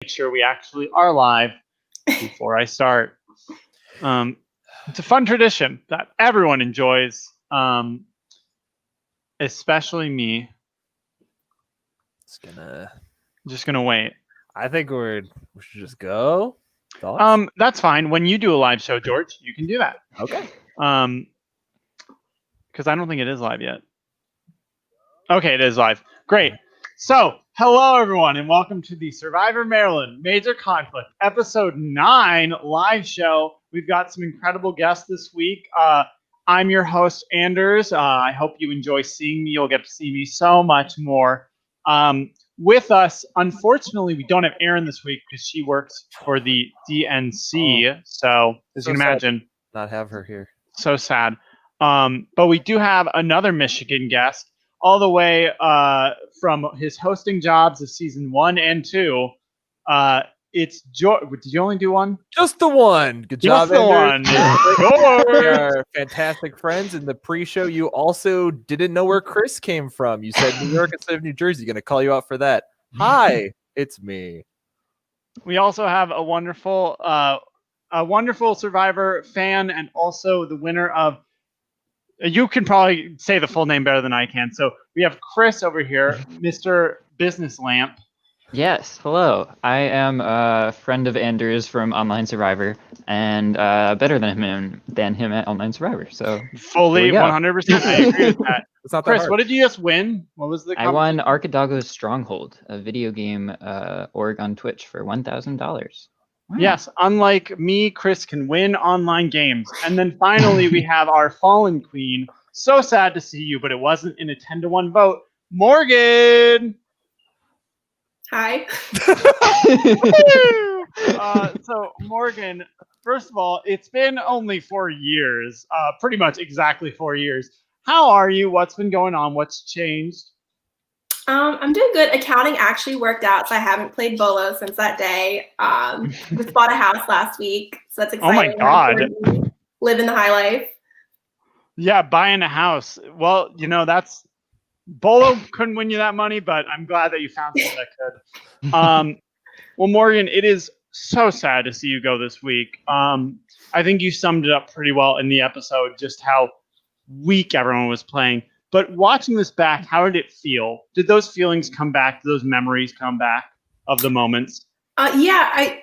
make sure we actually are live before I start. It's a fun tradition that everyone enjoys, especially me. Just gonna wait. I think we should just go. Thoughts? That's fine. When you do a live show, George, you can do that. Okay. Because I don't think it is live yet. Okay, it is live. Great. So, hello everyone, and welcome to the Survivor Maryland Major Conflict Episode 9 live show. We've got some incredible guests this week. I'm your host, Anders. I hope you enjoy seeing me. You'll get to see me so much more. With us, unfortunately, we don't have Erin this week because she works for the DNC. So, as you can imagine, not have her here. So sad. But we do have another Michigan guest, all the way from his hosting jobs of season 1 and 2. It's George. Did you only do one? Just the one. Good job, Just the one. We are fantastic friends. In the pre-show, you also didn't know where Chris came from. You said New York instead of New Jersey. Going to call you out for that. Hi, it's me. We also have a wonderful Survivor fan, and also the winner of. You can probably say the full name better than I can. So we have Chris over here, Mr. Business Lamp. Yes, hello. I am a friend of Anders from Online Survivor, and better than him at Online Survivor. So fully 100%. I agree with that. It's not that Chris, hard. what did you just win? What was the? I won Archidago's Stronghold, a video game org on Twitch for $1,000. Wow. Yes, unlike me, Chris can win online games. And then finally, we have our fallen queen. So sad to see you, but it wasn't in a 10-1 vote. Morgan! Hi. So, Morgan, first of all, it's been only 4 years, pretty much exactly 4 years. How are you? What's been going on? What's changed? I'm doing good. Accounting actually worked out, so I haven't played Bolo since that day. Just bought a house last week, so that's exciting. Oh my God. Living the high life. Yeah, buying a house. Well, that's Bolo couldn't win you that money, but I'm glad that you found something that could. Well, Morgan, it is so sad to see you go this week. I think you summed it up pretty well in the episode, just how weak everyone was playing. But watching this back, how did it feel? Did those feelings come back? Did those memories come back of the moments? Yeah,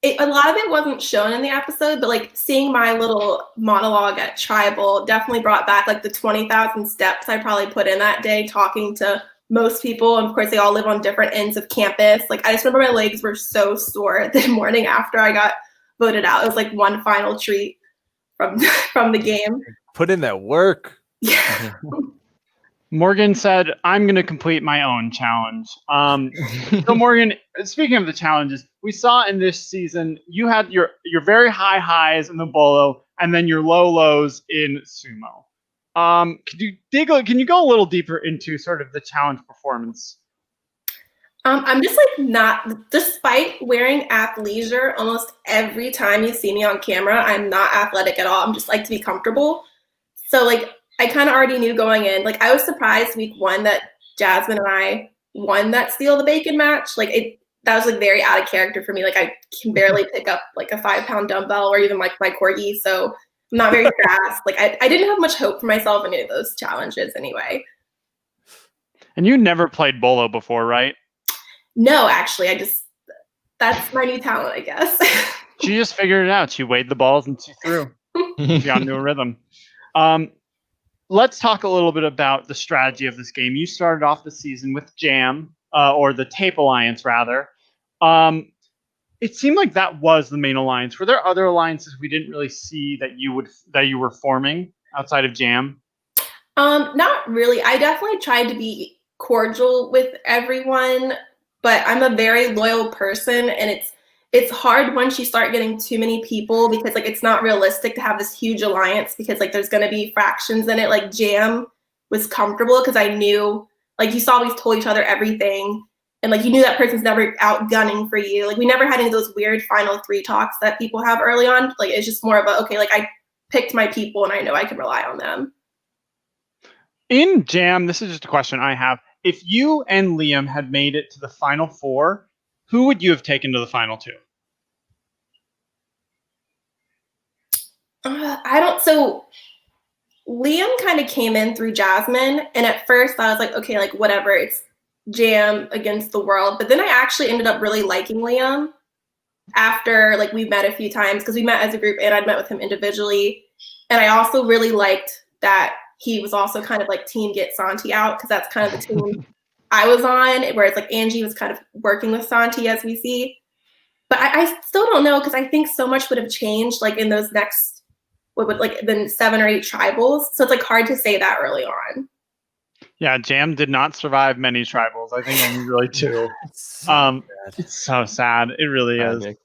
a lot of it wasn't shown in the episode, but like seeing my little monologue at Tribal definitely brought back like the 20,000 steps I probably put in that day talking to most people. And of course, they all live on different ends of campus. Like I just remember my legs were so sore the morning after I got voted out. It was like one final treat from the game. Put in that work. Yeah. Morgan said, I'm going to complete my own challenge. So Morgan, speaking of the challenges, we saw in this season, you had your very high highs in the Bolo and then your low lows in Sumo. Can you go a little deeper into sort of the challenge performance? I'm just like despite wearing athleisure almost every time you see me on camera, I'm not athletic at all. I'm just like to be comfortable. So like, I kind of already knew going in. Like I was surprised week 1 that Jasmine and I won that Steal the Bacon match. Like that was like very out of character for me. Like I can barely pick up like a 5-pound dumbbell or even like my corgi. So I'm not very fast. Like I didn't have much hope for myself in any of those challenges anyway. And you never played Bolo before, right? No, actually, that's my new talent, I guess. She just figured it out. She weighed the balls and she threw. She got into a rhythm. Let's talk a little bit about the strategy of this game. You started off the season with Jam, or the Tape Alliance, rather. It seemed like that was the main alliance. Were there other alliances we didn't really see that you were forming outside of Jam? Not really. I definitely tried to be cordial with everyone, but I'm a very loyal person, and it's hard once you start getting too many people because like it's not realistic to have this huge alliance because like there's going to be fractions in it. Like Jam was comfortable because I knew like you saw we told each other everything and like you knew that person's never outgunning for you. Like we never had any of those weird final 3 talks that people have early on. Like it's just more of a okay, like I picked my people and I know I can rely on them. In Jam, this is just a question I have. If you and Liam had made it to the final 4, who would you have taken to the final two? So Liam kind of came in through Jasmine, and at first I was like, okay, like whatever, it's Jam against the world. But then I actually ended up really liking Liam after like we met a few times, because we met as a group and I'd met with him individually. And I also really liked that he was also kind of like team get Santi out, because that's kind of the team I was on, whereas like Angie was kind of working with Santi, as we see. But I still don't know, because I think so much would have changed like in those next, what would like the 7 or 8 tribals. So it's like hard to say that early on. Yeah, Jam did not survive many tribals. I think only really 2. It's so sad. It really is.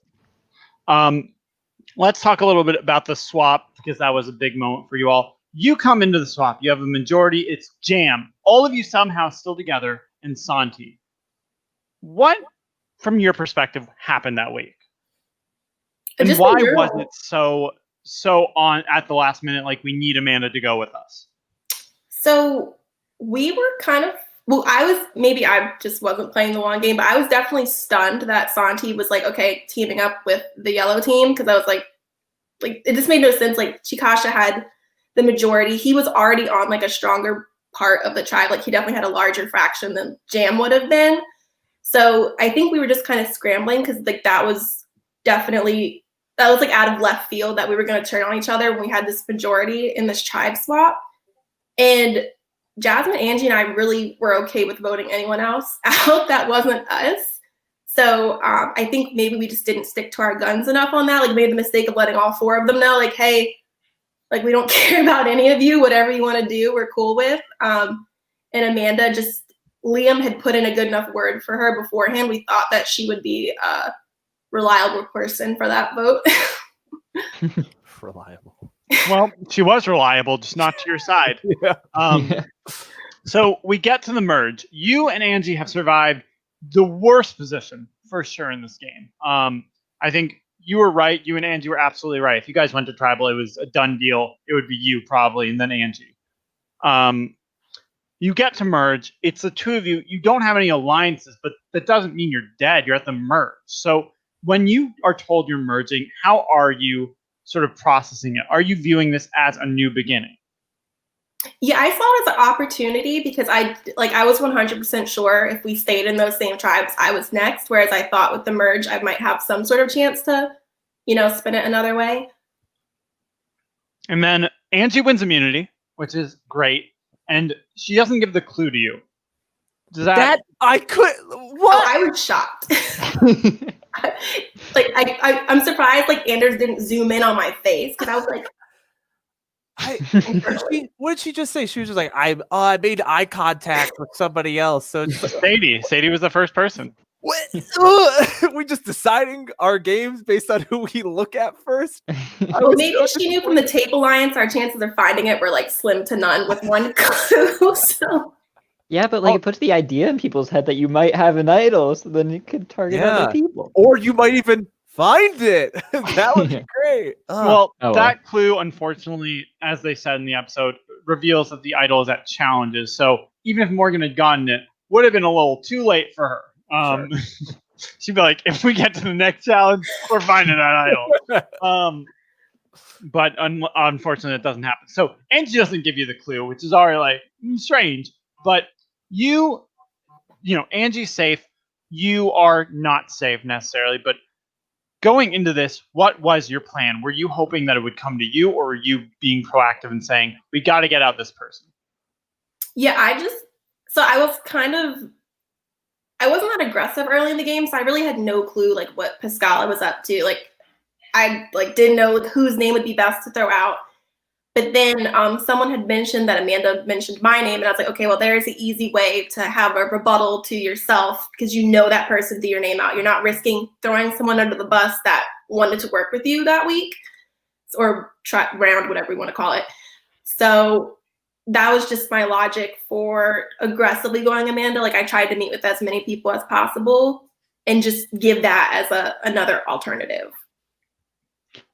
Let's talk a little bit about the swap, because that was a big moment for you all. You come into the swap. You have a majority. It's Jam. All of you somehow still together, and Santi. What, from your perspective, happened that week? And Just why was it so on at the last minute, like, we need Amanda to go with us? So we were kind of, well, I just wasn't playing the long game, but I was definitely stunned that Santi was like, okay, teaming up with the yellow team, because I was like it just made no sense. Like, Chikasha had the majority. He was already on like a stronger part of the tribe. Like, he definitely had a larger fraction than Jam would have been. So I think we were just kind of scrambling, because like that was like out of left field that we were going to turn on each other when we had this majority in this tribe swap. And Jasmine, Angie, and I really were okay with voting anyone else out that wasn't us. So I think maybe we just didn't stick to our guns enough on that. Like, made the mistake of letting all 4 of them know, like, hey, like, we don't care about any of you. Whatever you want to do, we're cool with. And Amanda, Liam had put in a good enough word for her beforehand. We thought that she would be a reliable person for that vote. Reliable. Well, she was reliable, just not to your side. Yeah. So we get to the merge. You and Angie have survived the worst position for sure in this game. I think you were right. You and Angie were absolutely right. If you guys went to tribal, it was a done deal. It would be you probably, and then Angie. You get to merge. It's the 2 of you. You don't have any alliances, but that doesn't mean you're dead. You're at the merge. So when you are told you're merging, how are you sort of processing it? Are you viewing this as a new beginning? Yeah, I saw it as an opportunity, because I was 100% sure if we stayed in those same tribes, I was next. Whereas I thought with the merge, I might have some sort of chance to, spin it another way. And then Angie wins immunity, which is great. And she doesn't give the clue to you. Does that I could what? Oh, I was shocked. Like, I'm surprised like Anders didn't zoom in on my face, because I was like, what did she just say? She was just like, I made eye contact with somebody else. So it's like, Sadie was the first person. what? We just deciding our games based on who we look at first. well, maybe she knew from the tape alliance our chances of finding it were like slim to none with 1 clue. So Yeah, but like it puts the idea in people's head that you might have an idol, so then you could target other people. Or you might even find it. That would be great. That clue, unfortunately, as they said in the episode, reveals that the idol is at challenges. So even if Morgan had gotten it, would have been a little too late for her. Sure. She'd be like, if we get to the next challenge, we're finding that idol. But unfortunately, it doesn't happen. So Angie doesn't give you the clue, which is already like strange. But you know, Angie's safe. You are not safe necessarily. But going into this, what was your plan? Were you hoping that it would come to you, or were you being proactive and saying, we got to get out this person? Yeah, I wasn't that aggressive early in the game, so I really had no clue like what Pascala was up to. Like, I didn't know whose name would be best to throw out. But then someone had mentioned that Amanda mentioned my name, and I was like, okay, well, there's an easy way to have a rebuttal to yourself, because you know that person threw your name out. You're not risking throwing someone under the bus that wanted to work with you that week, or round, whatever you want to call it. So that was just my logic for aggressively going Amanda. Like, I tried to meet with as many people as possible and just give that as another alternative.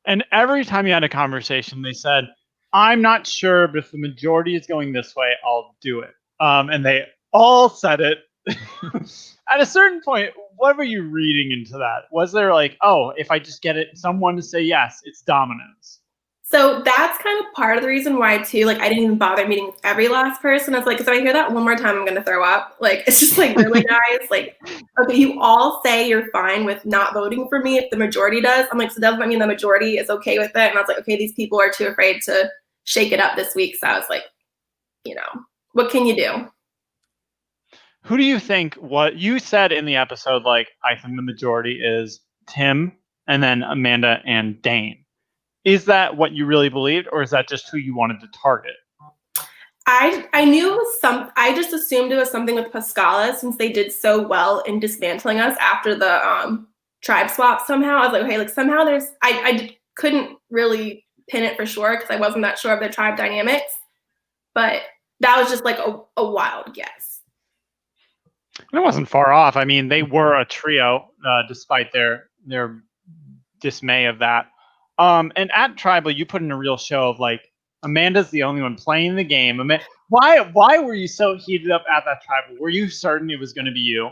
And every time you had a conversation, they said, I'm not sure, but if the majority is going this way, I'll do it. And they all said it. At a certain point, what were you reading into that? Was there like, oh, if I just get someone to say yes, it's dominoes? So that's kind of part of the reason why too. Like I didn't even bother meeting with every last person. I was like, because if I hear that one more time, I'm gonna throw up. Like it's just like really guys. Like okay, you all say you're fine with not voting for me if the majority does. I'm like, so doesn't that mean the majority is okay with it? And I was like, okay, these people are too afraid to shake it up this week. So I was like, what can you do? Who do you think? What you said in the episode? Like I think the majority is Tim, and then Amanda and Dane. Is that what you really believed, or is that just who you wanted to target? I knew it was I just assumed it was something with Pascala since they did so well in dismantling us after the tribe swap somehow. I was like, okay, like somehow I couldn't really pin it for sure because I wasn't that sure of the tribe dynamics. But that was just like a wild guess. It wasn't far off. I mean, they were a trio, despite their dismay of that. And at Tribal, you put in a real show of like Amanda's the only one playing the game. Why were you so heated up at that Tribal? Were you certain it was going to be you?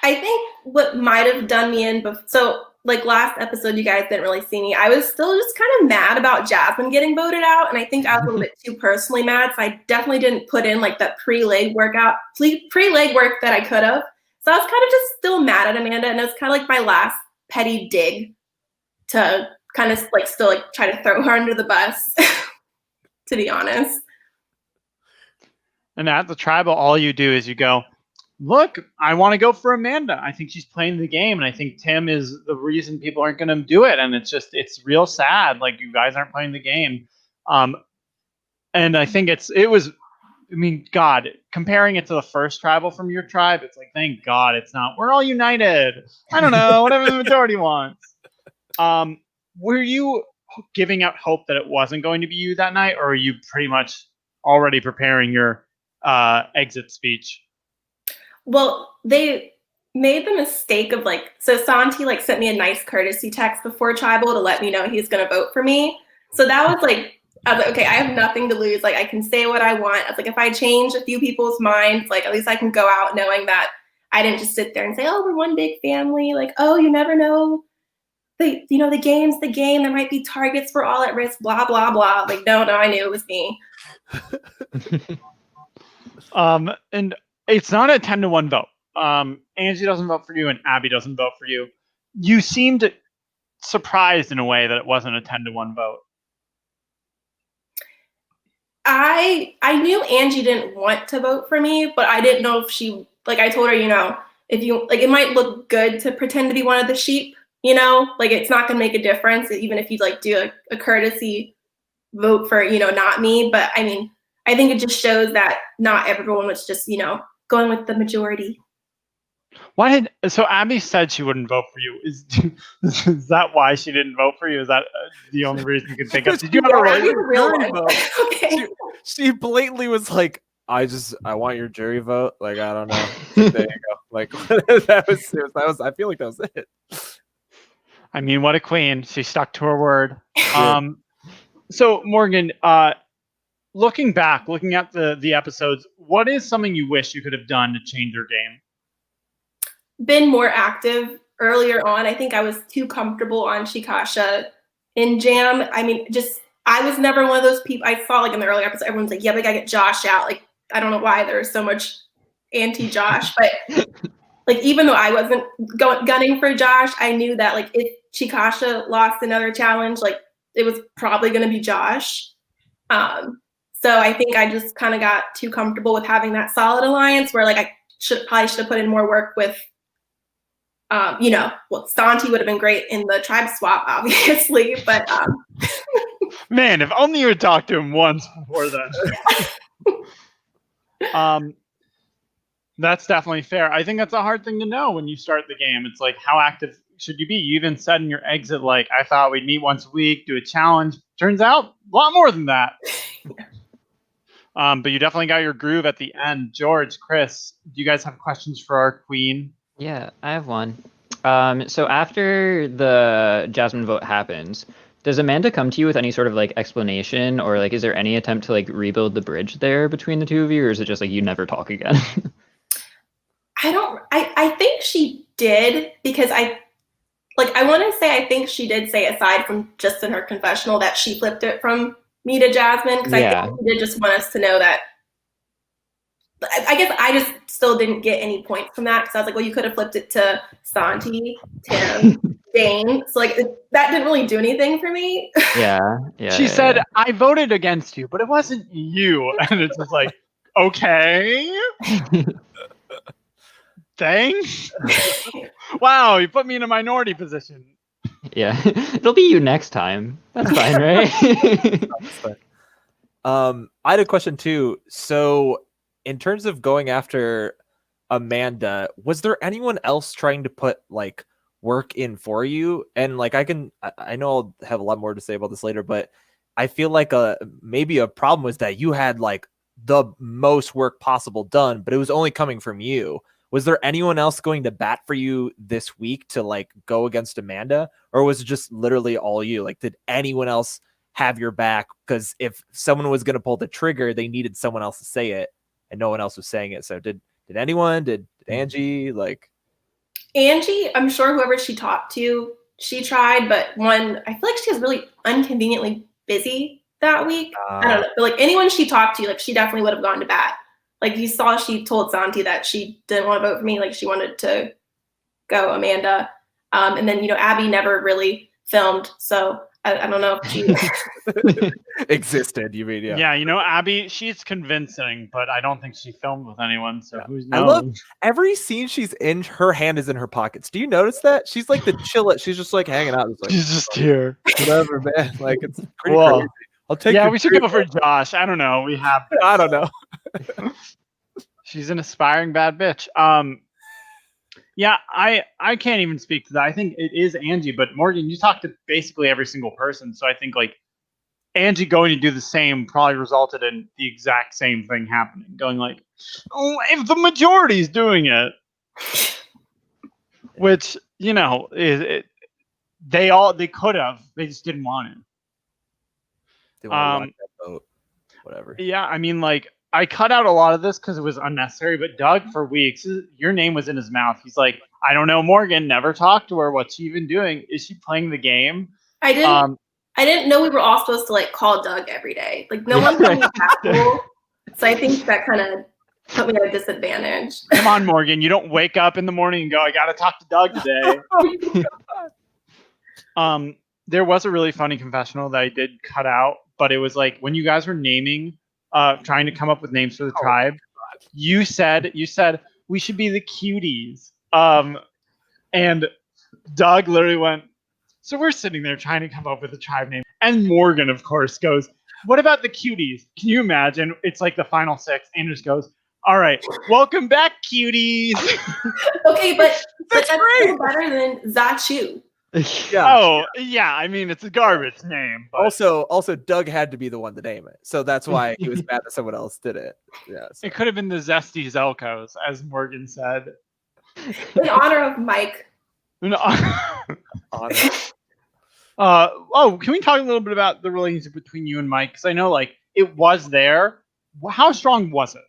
I think what might have done me in, so like last episode, you guys didn't really see me. I was still just kind of mad about Jasmine getting voted out, and I think I was a little bit too personally mad. So I definitely didn't put in like that pre-leg work that I could have. So I was kind of just still mad at Amanda, and it was kind of like my last petty dig to kind of like still like try to throw her under the bus, to be honest. And at the Tribal, all you do is you go, look, I want to go for Amanda. I think she's playing the game, and I think Tim is the reason people aren't going to do it. And it's real sad. Like you guys aren't playing the game. And I think God, comparing it to the first Tribal from your tribe, it's like, thank God it's not. We're all united. I don't know, whatever the majority wants. Were you giving out hope that it wasn't going to be you that night, or were you pretty much already preparing your exit speech? Well, they made the mistake of so Santi sent me a nice courtesy text before Tribal to let me know he's going to vote for me. So that was I was like, okay, I have nothing to lose. Like, I can say what I want. I was like, if I change a few people's minds, at least I can go out knowing that I didn't just sit there and say, oh, we're one big family. Like, oh, you never know. The game's the game. There might be targets. We're all at risk, blah, blah, blah. Like, no, I knew it was me. And it's not a 10-1 vote. Angie doesn't vote for you and Abby doesn't vote for you. You seemed surprised in a way that it wasn't a 10-1 vote. I knew Angie didn't want to vote for me, but I didn't know if she, I told her, if you, it might look good to pretend to be one of the sheep, it's not going to make a difference, even if you do a courtesy vote for, not me. But I mean, I think it just shows that not everyone was just, going with the majority. So Abby said she wouldn't vote for you. Is that why she didn't vote for you? Is that the only reason you can think of? Did you ever jury vote? Okay. She blatantly was like, I want your jury vote. I don't know. There you go. That was I feel like that was it. I mean, what a queen. She stuck to her word. So Morgan, looking at the episodes, what is something you wish you could have done to change your game? Been more active earlier on. I think I was too comfortable on Shikasha in Jam. I mean, I was never one of those people. I saw in the earlier episode, everyone's like, yeah, we gotta get Josh out. I don't know why there's so much anti-Josh, but even though I wasn't gunning for Josh, I knew that if Shikasha lost another challenge, it was probably gonna be Josh. So I think I just kind of got too comfortable with having that solid alliance where I should have put in more work with, Santi would have been great in the tribe swap, obviously, but man, if only you had talked to him once before then. That's definitely fair. I think that's a hard thing to know when you start the game. It's how active should you be? You even said in your exit, I thought we'd meet once a week, do a challenge. Turns out a lot more than that. But you definitely got your groove at the end. George, Chris, do you guys have questions for our queen? Yeah, I have one. So after the Jasmine vote happens, does Amanda come to you with any sort of explanation, or is there any attempt to rebuild the bridge there between the two of you, or is it just you never talk again? I think she did, because I want to say, I think she did say, aside from just in her confessional, that she flipped it from me to Jasmine, because I think she did just want us to know that. I guess I just still didn't get any points from that, because I was like, well, you could have flipped it to Santi, Tim, Dane. So like that didn't really do anything for me. Yeah. She said, I voted against you, but it wasn't you. And it's just like, okay. Thanks. Wow, you put me in a minority position. Yeah. It'll be you next time. That's fine, right? I had a question too. So in terms of going after Amanda, was there anyone else trying to put like work in for you? And like I know I'll have a lot more to say about this later, but I feel like maybe a problem was that you had like the most work possible done, but it was only coming from you. Was there anyone else going to bat for you this week to like go against Amanda, or was it just literally all you? Like, did anyone else have your back? Because if someone was going to pull the trigger, they needed someone else to say it, and no one else was saying it. So did anyone? Did Angie? Like Angie, I'm sure whoever she talked to, she tried, but I feel like she was really inconveniently busy that week. I don't know, but like anyone she talked to, like she definitely would have gone to bat. Like you saw, she told Santi that she didn't want to vote for me. Like she wanted to go Amanda. And then, Abby never really filmed. So I don't know if she existed. You mean, yeah. Yeah, Abby, she's convincing, but I don't think she filmed with anyone. So who's knows? I love every scene she's in, her hand is in her pockets. Do you notice that? She's like the chill. She's just like hanging out. Like, she's just here. Whatever, man. Like it's pretty crazy. I'll take. Yeah, we should go for Josh. I don't know. I don't know. She's an aspiring bad bitch. Yeah, I can't even speak to that. I think it is Angie, but Morgan, you talked to basically every single person, so I think like Angie going to do the same probably resulted in the exact same thing happening. Going like, oh, if the majority's doing it, which they could have, they just didn't want it. They want to watch that vote, whatever. Yeah, I mean, like, I cut out a lot of this because it was unnecessary, but Doug, for weeks, your name was in his mouth. He's like, I don't know, Morgan, never talked to her. What's she even doing? Is she playing the game? I didn't know we were all supposed to like call Doug every day. Like no one told me that rule. So I think that kind of put me at a disadvantage. Come on, Morgan. You don't wake up in the morning and go, I got to talk to Doug today. There was a really funny confessional that I did cut out, but it was like when you guys were naming, trying to come up with names for the tribe, you said we should be the cuties. And Doug literally went, so we're sitting there trying to come up with a tribe name. And Morgan, of course, goes, what about the cuties? Can you imagine? It's like the final six. And just goes, all right, welcome back, cuties. Okay, but that's still better than Zachu. Yeah. Oh, yeah. I mean, it's a garbage name. But Also, Doug had to be the one to name it, so that's why he was mad that someone else did it. Yeah, so. It could have been the Zesty Zelkos, as Morgan said. In honor of Mike. Can we talk a little bit about the relationship between you and Mike? Because I know, like, it was there. How strong was it?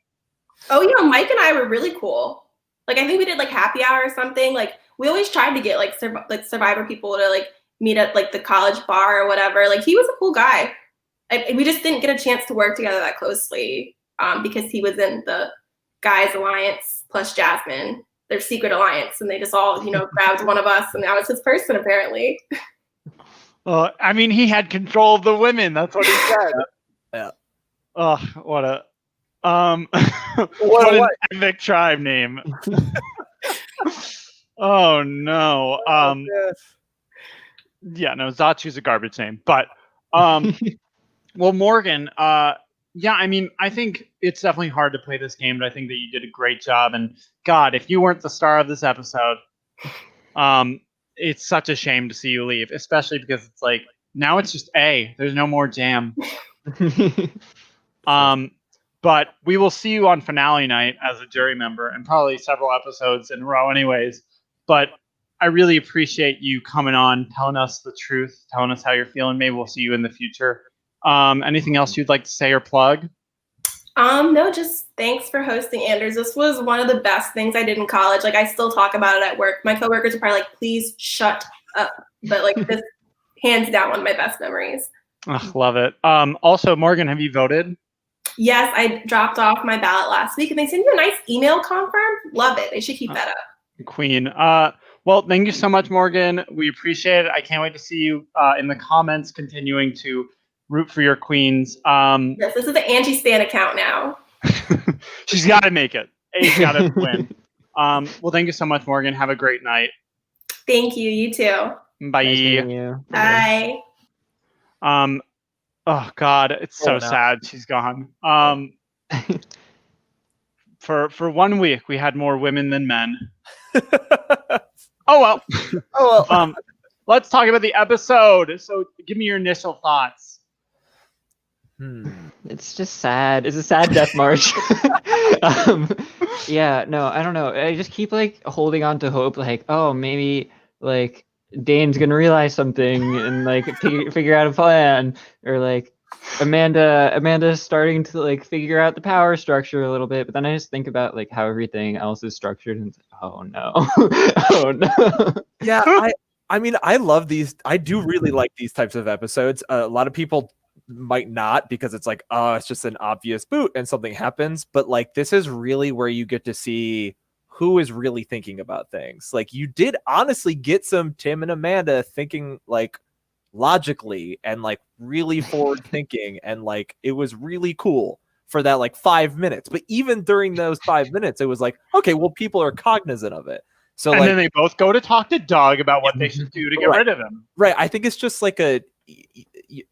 Oh, Mike and I were really cool. Like, I think we did like happy hour or something. Like, we always tried to get like Survivor people to like meet at like the college bar or whatever. Like, he was a cool guy. We just didn't get a chance to work together that closely because he was in the Guys Alliance plus Jasmine, their secret alliance, and they just all grabbed one of us, and that was his person apparently. Well, I mean, he had control of the women. That's what he said. Yeah. Oh, what a what an epic tribe name. Oh no. Yeah, no, Zachu's a garbage name. But well, Morgan, yeah, I mean, I think it's definitely hard to play this game, but I think that you did a great job. And God, if you weren't the star of this episode, it's such a shame to see you leave, especially because it's like now it's just there's no more jam. But we will see you on finale night as a jury member and probably several episodes in a row anyways. But I really appreciate you coming on, telling us the truth, telling us how you're feeling. Maybe we'll see you in the future. Anything else you'd like to say or plug? No, just thanks for hosting, Anders. This was one of the best things I did in college. Like, I still talk about it at work. My coworkers are probably like, please shut up. But like, this hands down one of my best memories. Ugh, love it. Also, Morgan, have you voted? Yes, I dropped off my ballot last week, and they sent you a nice email confirm. Love it. They should keep that up. Queen. Well, thank you so much, Morgan. We appreciate it. I can't wait to see you in the comments continuing to root for your queens. Yes, this is the Angie Stan account now. She's got to make it. A's got to win. Well, thank you so much, Morgan. Have a great night. Thank you. You too. Bye. Nice meeting you. Bye. Oh God, it's so no. sad she's gone. For 1 week we had more women than men. Oh well. Oh well. Let's talk about the episode. So give me your initial thoughts. It's just sad. It's a sad death march. Yeah, no, I don't know. I just keep like holding on to hope, like, oh, maybe like Dane's gonna realize something and like figure out a plan, or like Amanda's starting to like figure out the power structure a little bit. But then I just think about like how everything else is structured, and it's like, oh no, oh no. Yeah, I mean, I love these. I do really like these types of episodes. A lot of people might not, because it's like, oh, it's just an obvious boot and something happens. But like, this is really where you get to see who is really thinking about things. Like, you did honestly get some Tim and Amanda thinking like logically and like really forward thinking, and like it was really cool for that like 5 minutes. But even during those 5 minutes, it was like, okay, well, people are cognizant of it. So And like, then they both go to talk to Doug about what they should do to get rid of him. right. I think it's just like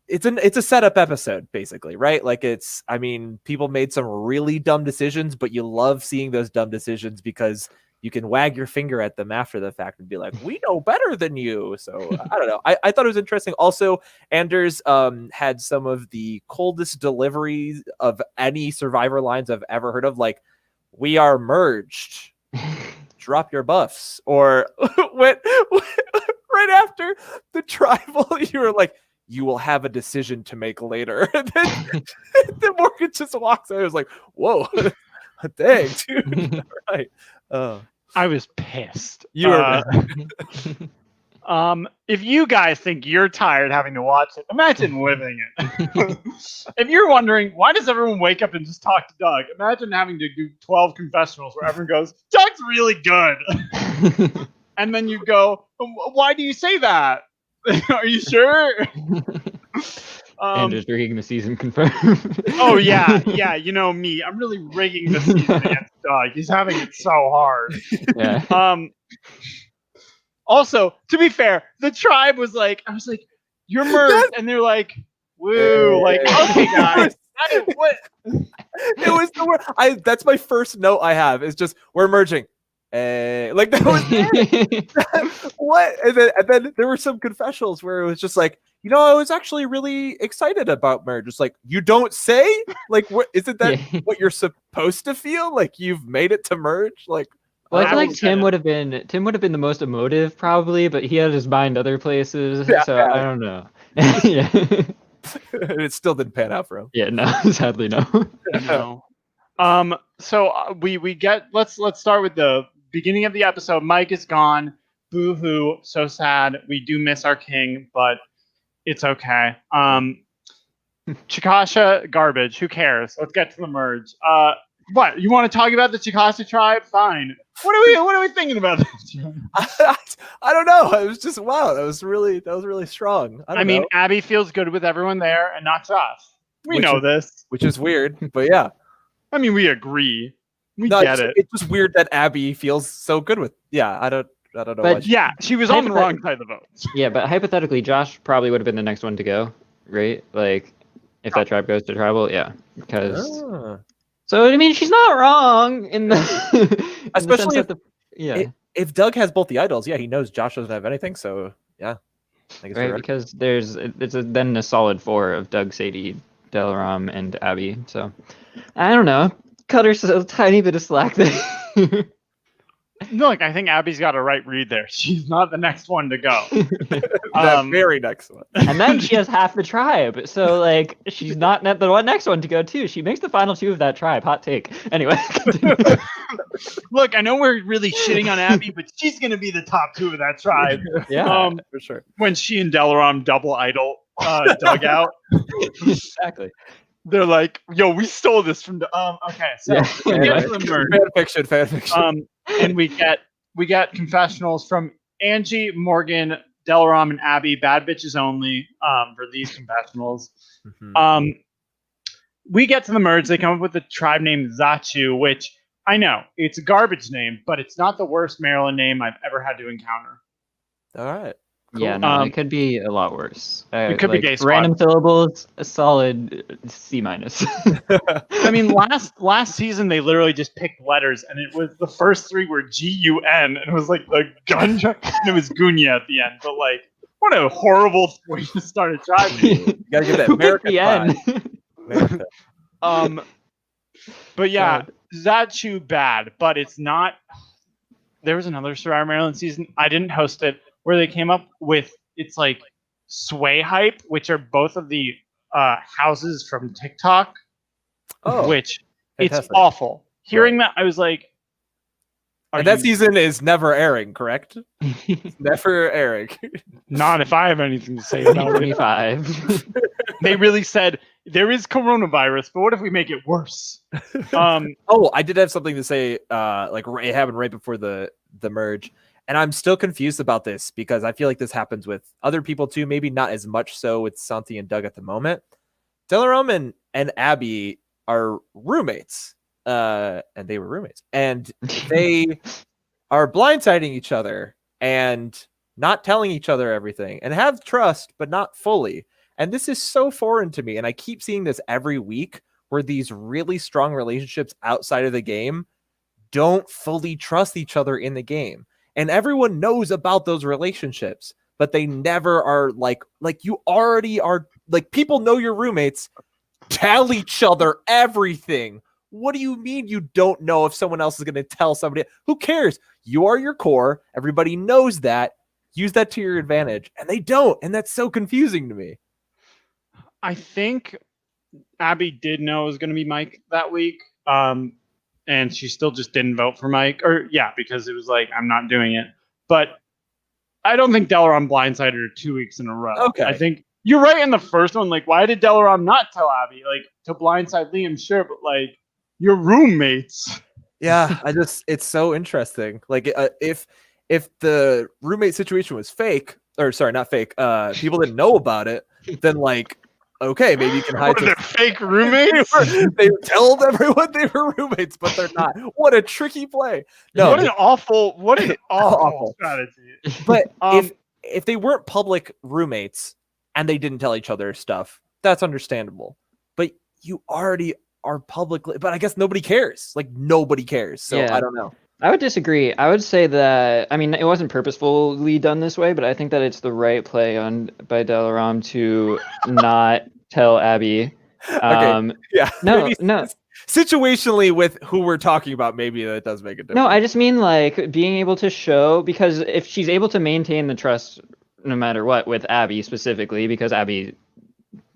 it's a setup episode, basically, right? Like, it's, I mean, people made some really dumb decisions, but you love seeing those dumb decisions because you can wag your finger at them after the fact and be like, we know better than you. So I don't know. I thought it was interesting. Also, Anders had some of the coldest deliveries of any Survivor lines I've ever heard of. Like, we are merged. Drop your buffs. Or when right after the tribal, you were like, you will have a decision to make later. And then Morgan just walks out. I was like, whoa, dang, dude. Right. I was pissed. You were if you guys think you're tired having to watch it, imagine living it. If you're wondering, why does everyone wake up and just talk to Doug? Imagine having to do 12 confessionals where everyone goes, Doug's really good. And then you go, why do you say that? Are you sure? Anders rigging the season confirmed. Oh yeah, you know me. I'm really rigging the season against Doug. He's having it so hard. Yeah. Also, to be fair, the tribe was like, I was like, you're merged, and they're like, woo, like, okay, guys. What? It was the word. That's my first note I have. Is just, we're merging. Like, that was it. What? And then there were some confessionals where it was just like, you know, I was actually really excited about merge. It's like, you don't say? Like, what, isn't that what you're supposed to feel? Like, you've made it to merge? Like, well, I feel like Tim would have been the most emotive probably, but he had his mind other places. Yeah, so yeah. I don't know. Yeah. It still didn't pan out for him. Yeah, no, sadly no. No. So we get, let's start with the beginning of the episode. Mike is gone. Boo hoo. So sad. We do miss our king, but it's okay. Chikasha, garbage. Who cares? Let's get to the merge. What, you want to talk about the Chikasha tribe? Fine. What are we thinking about this? I don't know. It was just, wow. That was really strong. I mean, Abby feels good with everyone there, and not Josh. We know this, which is weird, but yeah. I mean, we agree. We get it. It's just weird that Abby feels so good with. Yeah, I don't know. But yeah, she was on the wrong side of the vote. Yeah, but hypothetically, Josh probably would have been the next one to go, right? Like, if that tribe goes to tribal, yeah, because. So I mean, she's not wrong in the. Especially if if Doug has both the idols, yeah, he knows Josh doesn't have anything. So yeah, I guess right, because then a solid 4 of Doug, Sadie, Delaram, and Abby. So I don't know. Cut her a tiny bit of slack there. Look, I think Abby's got a right read there. She's not the next one to go. That very next one. And then she has half the tribe, so like she's not the next one to go too. She makes the final 2 of that tribe. Hot take. Anyway, continue. Look, I know we're really shitting on Abby, but she's gonna be the top 2 of that tribe. Yeah, For sure. When she and Delaram double idol dug out, exactly. they're like, "Yo, we stole this from the." Okay, so Yeah, we get anyway. to the merge. Fan fiction. And we get confessionals from Angie, Morgan, Delaram, and Abby. Bad bitches only for these confessionals. Mhm. We get to the merge. They come up with a tribe named Zachu, which I know it's a garbage name, but it's not the worst Maryland name I've ever had to encounter. All right. Yeah, no, it could be a lot worse. It could be gay squad. Random syllables, a solid C-. I mean, last season they literally just picked letters, and it was the first 3 were G-U-N, and it was like the gun, and it was Gunya at the end. But like, what a horrible way to start a tribe. You gotta get that Who picked American the vibe. N? America. But yeah, Zachu bad, but it's not. There was another Survivor Maryland season. I didn't host it, where they came up with it's like Sway Hype, which are both of the houses from TikTok. Oh, which fantastic. it's awful. Hearing that, I was like, And that season is never airing, correct? Never airing. Not if I have anything to say about it. 25. They really said there is coronavirus, but what if we make it worse? Oh, I did have something to say. Like it happened right before the merge, and I'm still confused about this because I feel like this happens with other people too. Maybe not as much so with Santi and Doug at the moment. Delaram and Abby are roommates, and they were roommates, and they are blindsiding each other and not telling each other everything, and have trust but not fully. And this is so foreign to me, and I keep seeing this every week where these really strong relationships outside of the game don't fully trust each other in the game. And everyone knows about those relationships, but they never are like you already are, like, people know your roommates, tell each other everything. What do you mean you don't know if someone else is going to tell somebody? Who cares? You are your core. Everybody knows that. Use that to your advantage. And they don't. And that's so confusing to me. I think Abby did know it was going to be Mike that week. And she still just didn't vote for Mike. Or, yeah, because it was like, I'm not doing it. But I don't think Delaram blindsided her 2 weeks in a row. Okay. I think you're right in the first one. Like, why did Delaram not tell Abby? Like, to blindside Liam, sure, but like, your roommates. Yeah, it's so interesting. Like, if the roommate situation was fake, or sorry, not fake, people didn't know about it, then like, okay, maybe you can hide. What are they, fake roommates? They told everyone they were roommates, but they're not. What a tricky play! No, what an awful strategy. But if they weren't public roommates and they didn't tell each other stuff, that's understandable. But you already are publicly, but I guess nobody cares. Like, nobody cares. So Yeah. I don't know. I would disagree. I would say that, I mean, it wasn't purposefully done this way, but I think that it's the right play by Delaram to not tell Abby. Okay. Yeah. No, Maybe no. Situationally, with who we're talking about, maybe that does make a difference. No, I just mean like being able to show, because if she's able to maintain the trust no matter what with Abby specifically, because Abby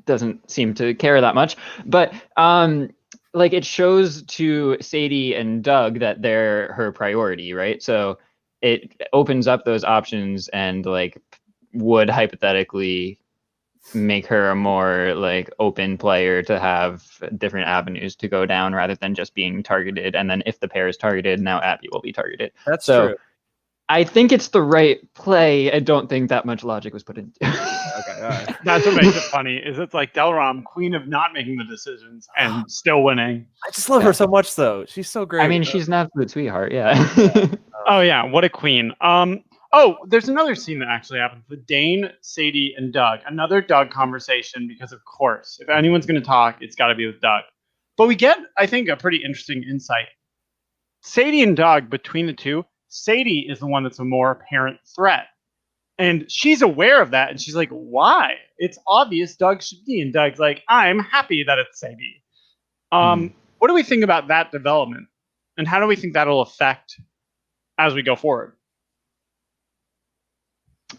doesn't seem to care that much, but like it shows to Sadie and Doug that they're her priority, right? So it opens up those options and like would hypothetically make her a more like open player to have different avenues to go down rather than just being targeted. And then if the pair is targeted, now Abby will be targeted. That's so true. I think it's the right play. I don't think that much logic was put into it. Okay, all right. That's what makes it funny. Is it's like Delaram, queen of not making the decisions and still winning. I just love her so much, though. She's so great. I mean, she's an absolute sweetheart. Yeah. Oh yeah, what a queen. Oh, there's another scene that actually happens with Dane, Sadie, and Doug. Another Doug conversation because, of course, if anyone's going to talk, it's got to be with Doug. But we get, I think, a pretty interesting insight. Sadie and Doug, between the two, Sadie is the one that's a more apparent threat. And she's aware of that. And she's like, why? It's obvious Doug should be. And Doug's like, I'm happy that it's Sadie. What do we think about that development? And how do we think that'll affect as we go forward.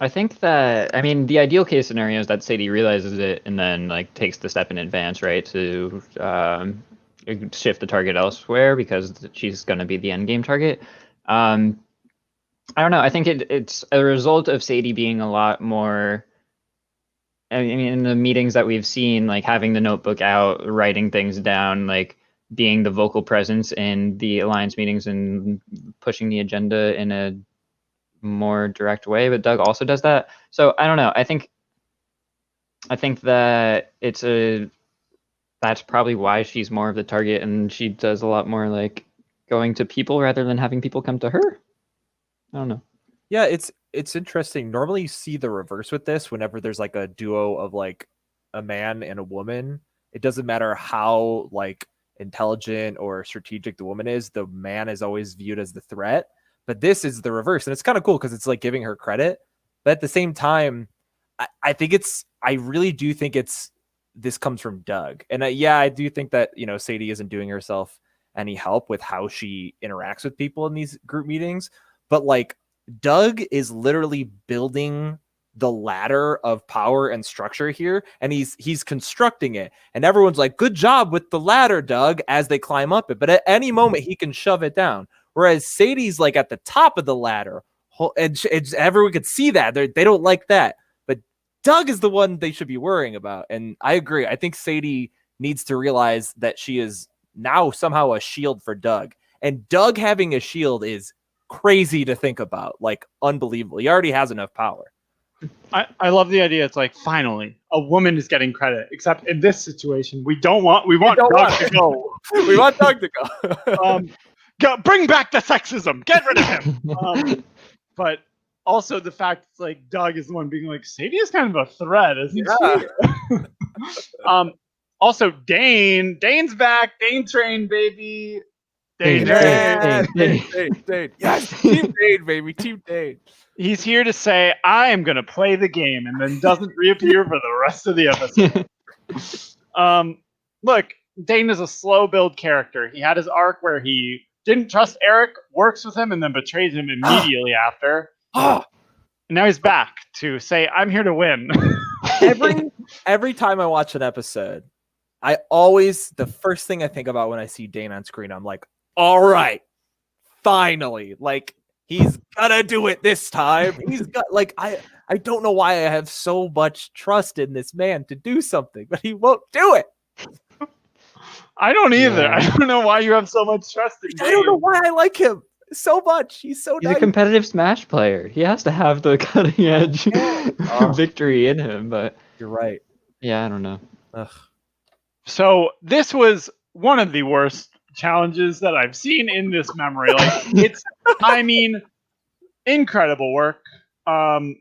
I think that, I mean, the ideal case scenario is that Sadie realizes it and then like takes the step in advance, right, to shift the target elsewhere because she's going to be the end game target. I don't know. I think it's a result of Sadie being a lot more. I mean, in the meetings that we've seen, like having the notebook out, writing things down, like being the vocal presence in the alliance meetings and pushing the agenda in a more direct way. But Doug also does that. So I don't know. I think that that's probably why she's more of the target, and she does a lot more like going to people rather than having people come to her. I don't know. Yeah, it's interesting. Normally you see the reverse with this whenever there's like a duo of like a man and a woman. It doesn't matter how like intelligent or strategic the woman is, the man is always viewed as the threat. But this is the reverse, and it's kind of cool because it's like giving her credit. But at the same time, I really do think this comes from Doug. And I do think that, Sadie isn't doing herself any help with how she interacts with people in these group meetings. But like Doug is literally building the ladder of power and structure here, and he's constructing it. And everyone's like, good job with the ladder, Doug, as they climb up it. But at any moment he can shove it down. Whereas Sadie's like at the top of the ladder, and everyone could see that. They don't like that. But Doug is the one they should be worrying about. And I agree. I think Sadie needs to realize that she is now somehow a shield for Doug. And Doug having a shield is crazy to think about. Like, unbelievable. He already has enough power. I love the idea. It's like, finally, a woman is getting credit. Except in this situation, we want Doug to go. We want Doug to go. Bring back the sexism. Get rid of him. But also the fact it's like Doug is the one being like, Sadie is kind of a threat, isn't she? Also, Dane's back. Dane train, baby. Dane. Yes, Team Dane, baby. Team Dane. He's here to say, I am going to play the game, and then doesn't reappear for the rest of the episode. Look, Dane is a slow build character. He had his arc where he didn't trust Eric, works with him, and then betrays him immediately after. And now he's back to say, I'm here to win. Every time I watch an episode, the first thing I think about when I see Dane on screen, I'm like, all right, finally, like, he's gonna do it this time. He's got, like, I don't know why I have so much trust in this man to do something, but he won't do it. I don't either. Yeah. I don't know why you have so much trust in Dane. I don't know why I like him so much. He's nice. A competitive Smash player. He has to have the cutting edge victory in him, but you're right. Yeah, I don't know. Ugh. So this was one of the worst challenges that I've seen in this memory. Like, incredible work. Some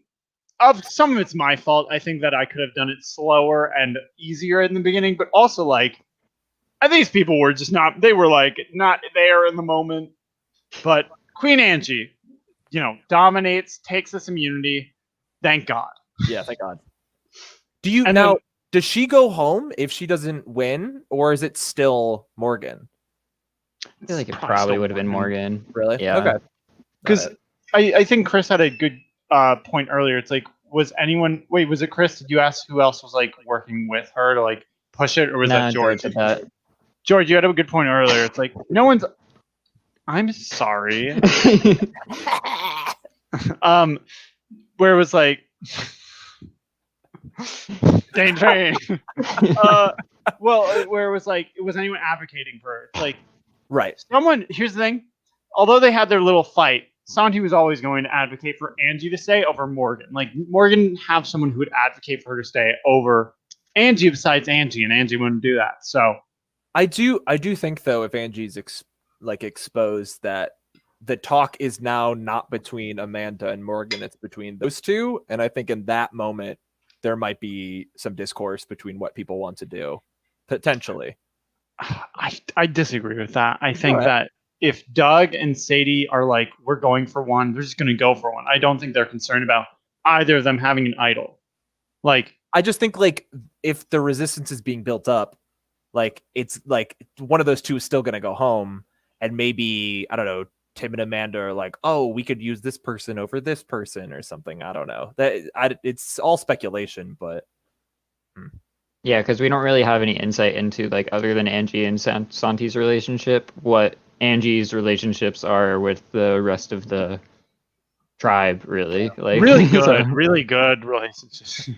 of it's my fault. I think that I could have done it slower and easier in the beginning, but also like, I think these people were just not there in the moment. But Queen Angie, dominates, takes this immunity. Thank God. Yeah, thank God. Does she go home if she doesn't win, or is it still Morgan? I feel like it probably would have been Morgan. Really? Yeah. Okay. Because I think Chris had a good point earlier. It's like, was it Chris? Did you ask who else was like working with her to like push it, or was that George? George, you had a good point earlier. It's like, no one's... I'm sorry. Where it was like... Dane train. Where it was like, was anyone advocating for her? It's like... Right. Here's the thing. Although they had their little fight, Santi was always going to advocate for Angie to stay over Morgan. Like, Morgan didn't have someone who would advocate for her to stay over Angie besides Angie, and Angie wouldn't do that. So... I do think, though, if Angie's exposed, that the talk is now not between Amanda and Morgan, it's between those two. And I think in that moment, there might be some discourse between what people want to do, potentially. I disagree with that. I think that if Doug and Sadie are like, we're going for one, they're just going to go for one. I don't think they're concerned about either of them having an idol. Like, I just think, like, if the resistance is being built up, like, it's like one of those two is still going to go home, and maybe, I don't know, Tim and Amanda are like, oh, we could use this person over this person or something. I don't know. It's all speculation, but Yeah, because we don't really have any insight into, like, other than Angie and Santi's relationship, what Angie's relationships are with the rest of the tribe, really. Like, Really good, so- really good relationships.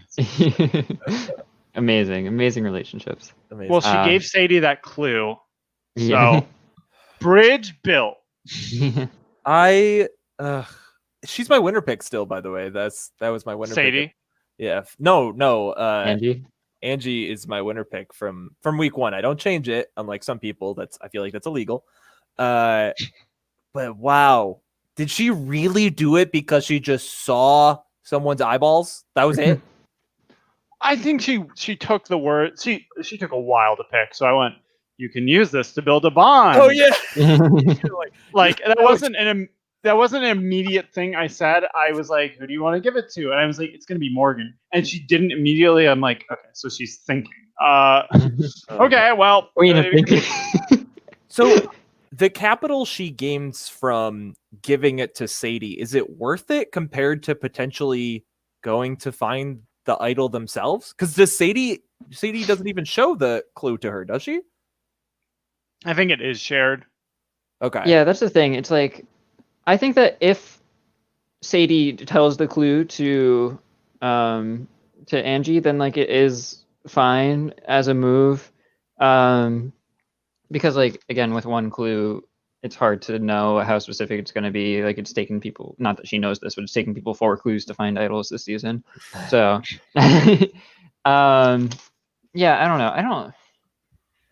amazing relationships. amazing. Well, she gave Sadie that clue, Yeah. so bridge built. She's my winner pick still, by the way. That was my winner pick. Sadie. Yeah. No. Angie. Is my winner pick from week 1. I don't change it, unlike some people. I feel like that's illegal. But wow, did she really do it because she just saw someone's eyeballs? That was it. I think she took the word. She took a while to pick, so I went. You can use this to build a bond. Oh yeah. Like that wasn't an immediate thing I said. I was like, who do you want to give it to? And I was like, it's gonna be Morgan. And she didn't immediately. I'm like, okay, so she's thinking. Okay, well. So the capital she gains from giving it to Sadie, is it worth it compared to potentially going to find the idol themselves? Because Sadie doesn't even show the clue to her, does she? I think it is shared. Okay. Yeah, that's the thing. It's like, I think that if Sadie tells the clue to Angie, then like it is fine as a move. Because like, again, with one clue, it's hard to know how specific it's going to be. Like, it's taken people, not that she knows this, but it's taken people 4 clues to find idols this season. So yeah, I don't know.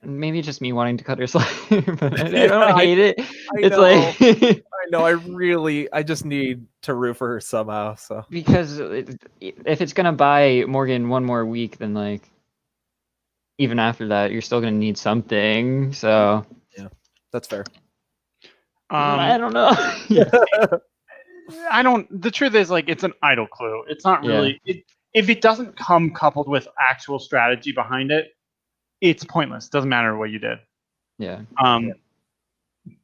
Maybe just me wanting to cut her slack, but I don't hate it. It's know. like I know. I just need to root for her somehow. So because if it's gonna buy Morgan one more week, then like even after that, you're still gonna need something. So yeah, that's fair. I don't know. The truth is, like, it's an idle clue. It's not really. If it doesn't come coupled with actual strategy behind it, it's pointless. Doesn't matter what you did. Yeah.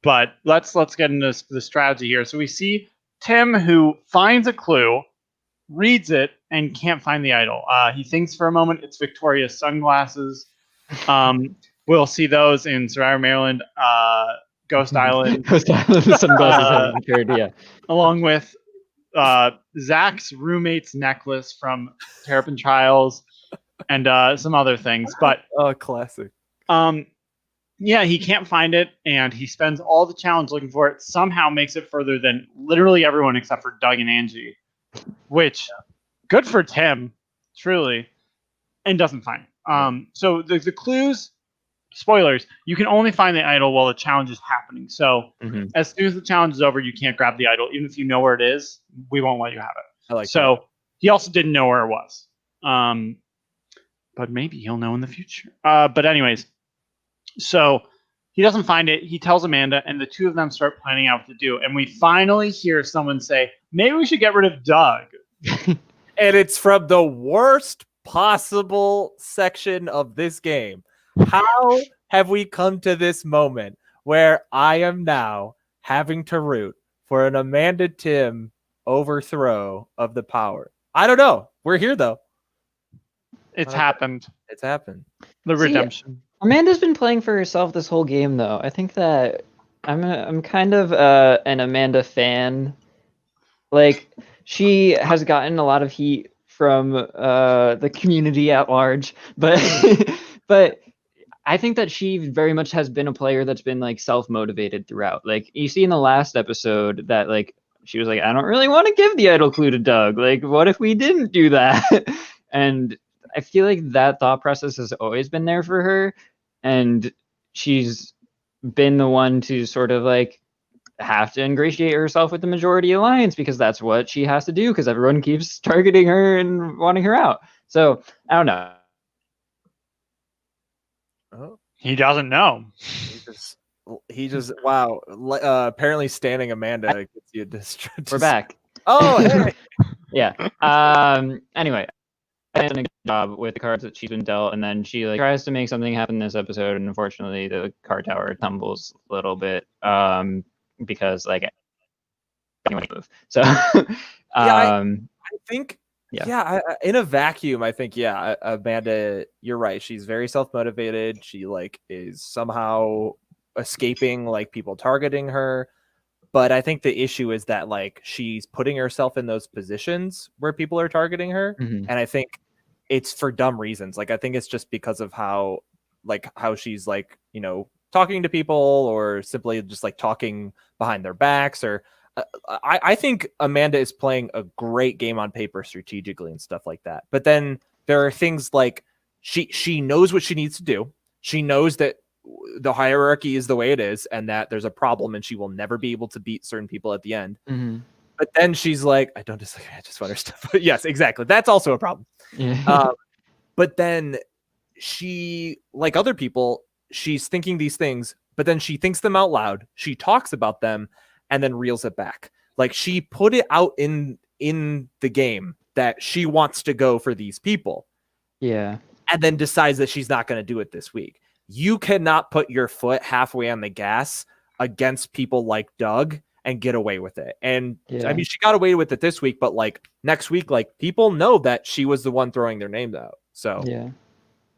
But let's get into the strategy here. So we see Tim, who finds a clue, reads it, and can't find the idol. He thinks for a moment it's Victoria's sunglasses. We'll see those in Survivor Maryland, Ghost Island. Ghost Island, the sunglasses haven't appeared. Yeah. Along with Zach's roommate's necklace from Terrapin Trials, and some other things. But classic. Yeah, he can't find it, and he spends all the challenge looking for it. Somehow makes it further than literally everyone except for Doug and Angie, which good for Tim, truly, and doesn't find it. So the clues, spoilers, you can only find the idol while the challenge is happening. So as soon as the challenge is over, you can't grab the idol, even if you know where it is. We won't let you have it. I like so. He also didn't know where it was. But maybe he'll know in the future. But anyways, so he doesn't find it. He tells Amanda, and the two of them start planning out what to do. And we finally hear someone say, maybe we should get rid of Doug. And it's from the worst possible section of this game. How have we come to this moment where I am now having to root for an Amanda Tim overthrow of the power? I don't know. We're here, though. It's happened. It's happened. The redemption. Amanda's been playing for herself this whole game, though. I think that I'm kind of an Amanda fan. Like, she has gotten a lot of heat from the community at large, but but I think that she very much has been a player that's been like self-motivated throughout. Like, you see in the last episode that like she was like, I don't really want to give the idol clue to Doug. Like, what if we didn't do that? And I feel like that thought process has always been there for her. And she's been the one to sort of like have to ingratiate herself with the majority alliance because that's what she has to do because everyone keeps targeting her and wanting her out. So I don't know. Oh, he doesn't know. He just wow. Apparently, standing Amanda gets you distracted. We're back. Oh, hey. Yeah. Anyway, done a good job with the cards that she's been dealt, and then she like tries to make something happen this episode, and unfortunately, the card tower tumbles a little bit. because like anyway move. So I think yeah. In a vacuum, I think Amanda, you're right. She's very self-motivated. She like is somehow escaping like people targeting her. But I think the issue is that like she's putting herself in those positions where people are targeting her, Mhm. and I think it's for dumb reasons. Like I think it's just because of how she's like, you know, talking to people or simply just like talking behind their backs or I think Amanda is playing a great game on paper strategically and stuff like that. But then there are things like she knows what she needs to do. She knows that the hierarchy is the way it is and that there's a problem and she will never be able to beat certain people at the end. Mm-hmm. But then she's like, I just want her stuff. Yes, exactly. That's also a problem. Yeah. But then she, like other people, she's thinking these things, but then she thinks them out loud. She talks about them and then reels it back. Like she put it out in the game that she wants to go for these people. Yeah. And then decides that she's not going to do it this week. You cannot put your foot halfway on the gas against people like Doug and get away with it. And I mean, she got away with it this week, but like next week, like people know that she was the one throwing their names out. So yeah.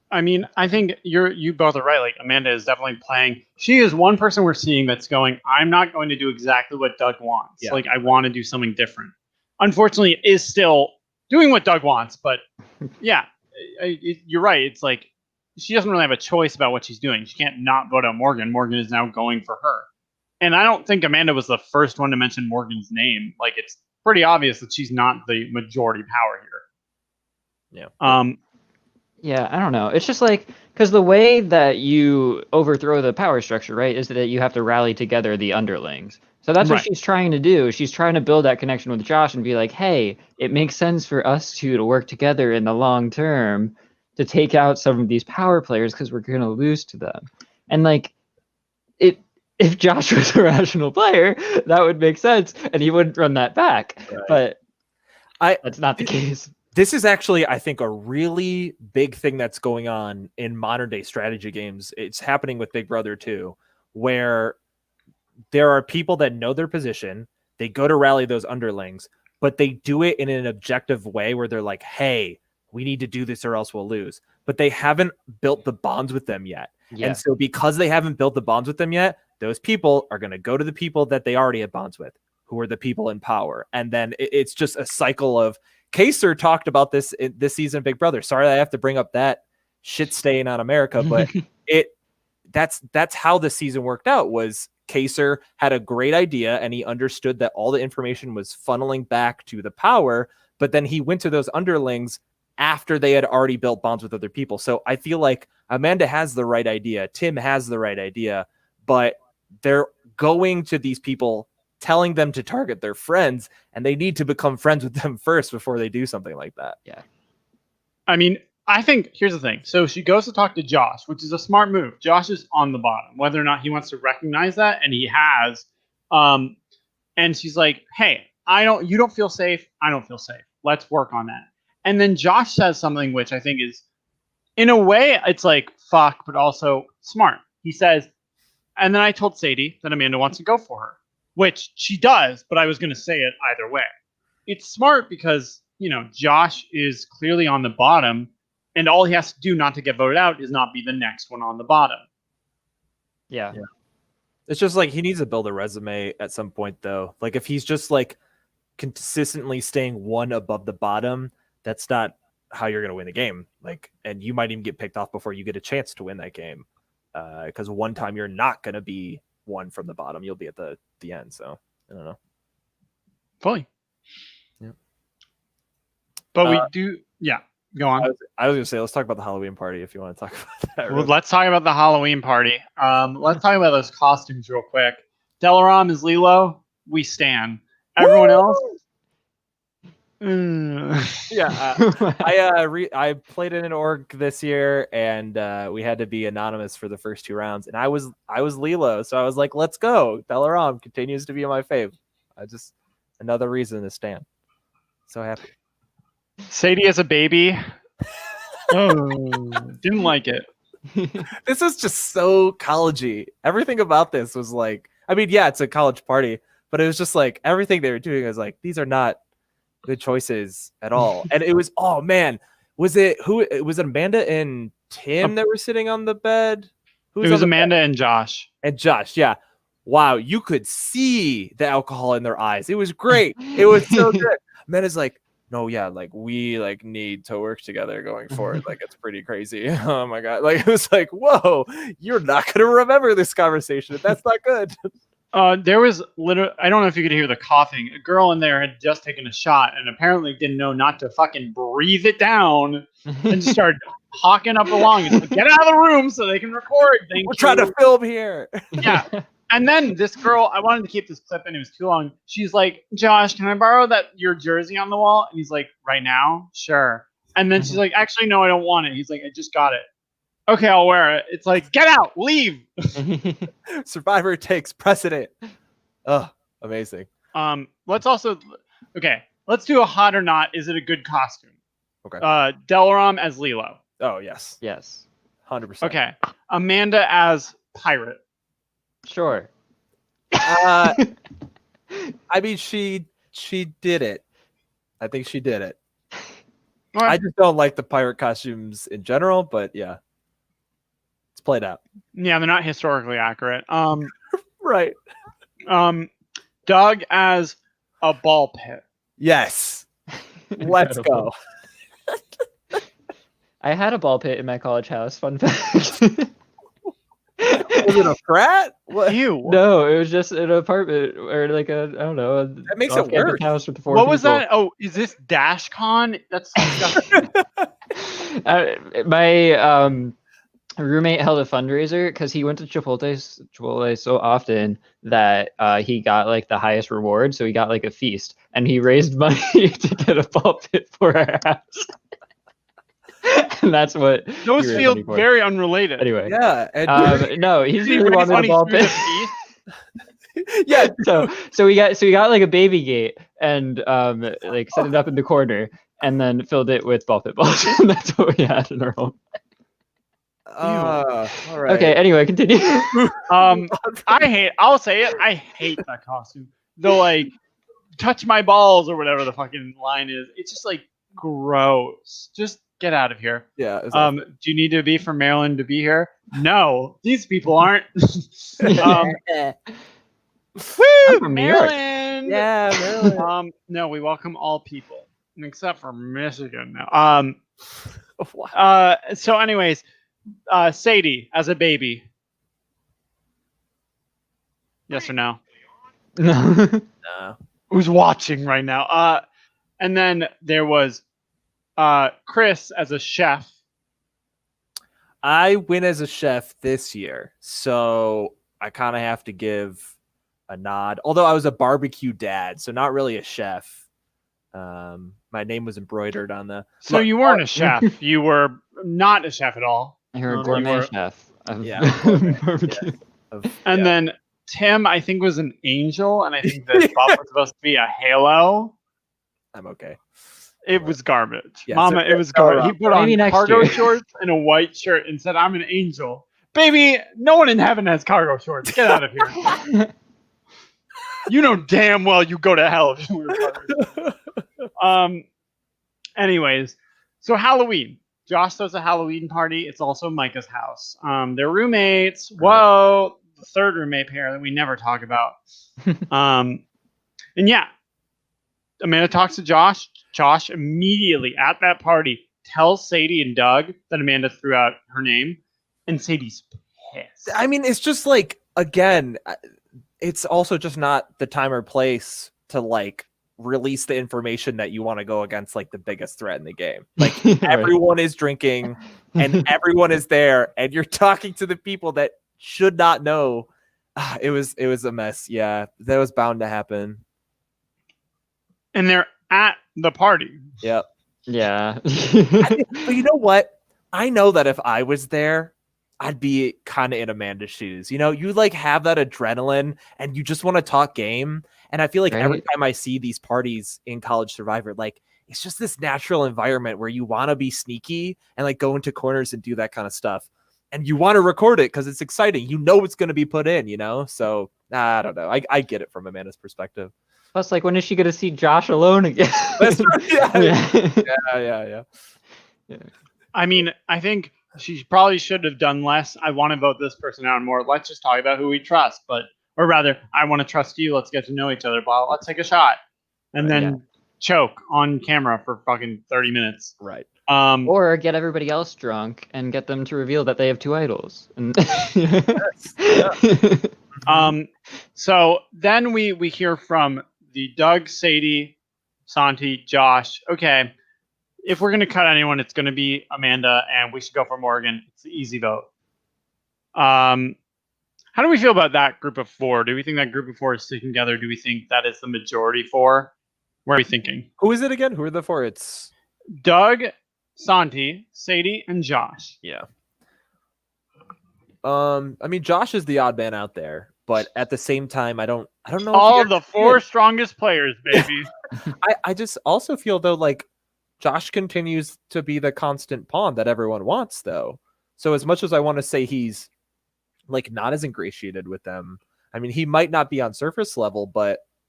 I mean, I think you both are right. Like Amanda is definitely playing. She is one person we're seeing that's going, I'm not going to do exactly what Doug wants. Yeah. Like I want to do something different. Unfortunately, it is still doing what Doug wants, but yeah, you're right. It's like she doesn't really have a choice about what she's doing. She can't not vote out Morgan. Morgan is now going for her. And I don't think Amanda was the first one to mention Morgan's name. Like it's pretty obvious that she's not the majority power here. Yeah. Yeah, I don't know. It's just like, because the way that you overthrow the power structure, right, is that you have to rally together the underlings. So that's what she's trying to do. She's trying to build that connection with Josh and be like, hey, it makes sense for us two to work together in the long term to take out some of these power players because we're going to lose to them. And like, if Josh was a rational player, that would make sense and he wouldn't run that back. Right. But that's not the case. This is actually, I think, a really big thing that's going on in modern day strategy games. It's happening with Big Brother too, where there are people that know their position. They go to rally those underlings, but they do it in an objective way where they're like, hey, we need to do this or else we'll lose. But they haven't built the bonds with them yet. Yeah. And so because they haven't built the bonds with them yet, those people are going to go to the people that they already have bonds with, who are the people in power. And then it's just a cycle of, Kaser talked about this season of Big Brother. Sorry, I have to bring up that shit stain on America, but that's how the season worked out. Was Kaser had a great idea and he understood that all the information was funneling back to the power, but then he went to those underlings after they had already built bonds with other people. So I feel like Amanda has the right idea, Tim has the right idea, but they're going to these people telling them to target their friends, and they need to become friends with them first before they do something like that. Yeah. I mean, I think here's the thing. So she goes to talk to Josh, which is a smart move. Josh is on the bottom, whether or not he wants to recognize that, and he has. And she's like, hey, you don't feel safe. I don't feel safe. Let's work on that. And then Josh says something which I think is, in a way, it's like, fuck, but also smart. He says, and then I told Sadie that Amanda wants to go for her. Which she does, but I was going to say it either way. It's smart because, you know, Josh is clearly on the bottom, and all he has to do not to get voted out is not be the next one on the bottom. Yeah. It's just like he needs to build a resume at some point, though. Like if he's just like consistently staying one above the bottom, that's not how you're going to win the game. Like, and you might even get picked off before you get a chance to win that game. Because one time you're not going to be one from the bottom, you'll be at the end. So I don't know. Fully. Yeah. But we do. Yeah. Go on. I was gonna say, let's talk about the Halloween party if you want to talk about that. Well, let's talk about the Halloween party. Let's talk about those costumes real quick. Delaram is Lilo. We stan. Everyone else. Yeah, I played in an org this year, and we had to be anonymous for the first 2 rounds, and I was Lilo, so I was like, let's go. Delaram continues to be my fave. Another reason to stand. So happy. Sadie as a baby. Oh, didn't like it. This is just so collegey. Everything about this was like, I mean, yeah, it's a college party, but it was just like everything they were doing was like, these are not good choices at all. And it was, oh man, was it Amanda and Tim that were sitting on the bed? Who It was on the Amanda bed? and Josh. And Josh, yeah. Wow, you could see the alcohol in their eyes. It was great. It was so good. Amanda's like, no, yeah, like we like need to work together going forward. Like it's pretty crazy. Oh my god. Like it was like, whoa, you're not gonna remember this conversation. That's not good. There was literally, I don't know if you could hear the coughing. A girl in there had just taken a shot and apparently didn't know not to fucking breathe it down and just started hawking up along. It's like, get out of the room so they can record. We're trying to film here. Yeah. And then this girl, I wanted to keep this clip and it was too long. She's like, Josh, can I borrow your jersey on the wall? And he's like, right now? Sure. And then she's like, actually, no, I don't want it. He's like, I just got it. Okay, I'll wear it. It's like, get out, leave. Survivor takes precedent. Oh, amazing. Let's do a hot or not. Is it a good costume? Okay. Delaram as Lilo. Oh, yes. Yes. 100%. Okay. Amanda as Pirate. Sure. I mean, she did it. I think she did it. Well, I just don't like the pirate costumes in general, but yeah. It's played out. yeah, they're not historically accurate. Right. Doug as a ball pit. Yes. Let's go. I had a ball pit in my college house. Fun fact. Was it a frat? What? Ew. No, it was just an apartment or like I don't know. That makes it off-campus worse. house with 4 What was people. that? Oh, is this DashCon? That's disgusting. My roommate held a fundraiser because he went to Chipotle so often that he got like the highest reward. So he got like a feast, and he raised money to get a ball pit for our house. And that's what Those he raised feel money for. very unrelated. Anyway. Yeah. And No, he Did he really raise wanted a money ball through pit. the feast? yeah. So we got like a baby gate and like set it up in the corner and then filled it with ball pit balls. And that's what we had in our home. All right. Okay, anyway, continue. I'll say it. I hate that costume. The like touch my balls or whatever the fucking line is. It's just like gross. Just get out of here. Yeah. Do you need to be from Maryland to be here? No, these people aren't. I'm Woo, from New York. Maryland. yeah. Maryland. No, we welcome all people except for Michigan now. Wow. So anyways, Sadie as a baby. Yes or no? No. No. Who's watching right now? And then there was Chris as a chef. I win as a chef this year, so I kind of have to give a nod. Although I was a barbecue dad, so not really a chef. My name was embroidered on the. So you weren't a chef. You were not a chef at all. You're a You gourmet were- chef. Of Yeah, barbecue. And then Tim, I think, was an angel, and I think that Bob was supposed to be a halo. I'm okay. It was garbage. Yeah, Mama, so- it was garbage. He put Maybe on next cargo year. shorts and a white shirt and said, I'm an angel. Baby, no one in heaven has cargo shorts. Get out of here. You know damn well you go to hell if you wear cargo shorts. Anyways, so Halloween. Josh throws a Halloween party. It's also Micah's house. They're roommates. Whoa. The third roommate pair that we never talk about. And yeah, Amanda talks to Josh. Josh immediately at that party tells Sadie and Doug that Amanda threw out her name, and Sadie's pissed. I mean, it's just like, again, it's also just not the time or place to like release the information that you want to go against like the biggest threat in the game. Like everyone is drinking and everyone is there, and you're talking to the people that should not know. It was a mess. Yeah, that was bound to happen. And they're at the party. Yep. Yeah. But you know what? I know that if I was there, I'd be kind of in Amanda's shoes. You know, you like have that adrenaline and you just want to talk game. And I feel like every Right. time I see these parties in College Survivor, like it's just this natural environment where you want to be sneaky and like go into corners and do that kind of stuff. and you want to record it because it's exciting. You know it's going to be put in, you know? So I don't know. I get it from Amanda's perspective. Plus, like, when is she gonna see Josh alone again? That's right. Yeah. Yeah. I mean, I think she probably should have done less. I want to vote this person out more. Let's just talk about who we trust. Or rather, I want to trust you. Let's get to know each other. Well, let's take a shot. And then choke on camera for fucking 30 minutes. Right. Or get everybody else drunk and get them to reveal that they have two idols. And So then we hear from the Doug, Sadie, Santi, Josh. Okay, if we're gonna cut anyone, it's gonna be Amanda, and we should go for Morgan. It's the easy vote. How do we feel about that group of 4? Do we think that group of 4 is sticking together? Do we think that is the majority 4? Where are we thinking? Who is it again? Who are the 4? It's Doug, Santi, Sadie, and Josh. Yeah. I mean, Josh is the odd man out there, but at the same time, I don't know. All the 4 strongest players, baby. I just also feel though, like Josh continues to be the constant pawn that everyone wants, though. So as much as I want to say he's like not as ingratiated with them, I mean, he might not be on surface level,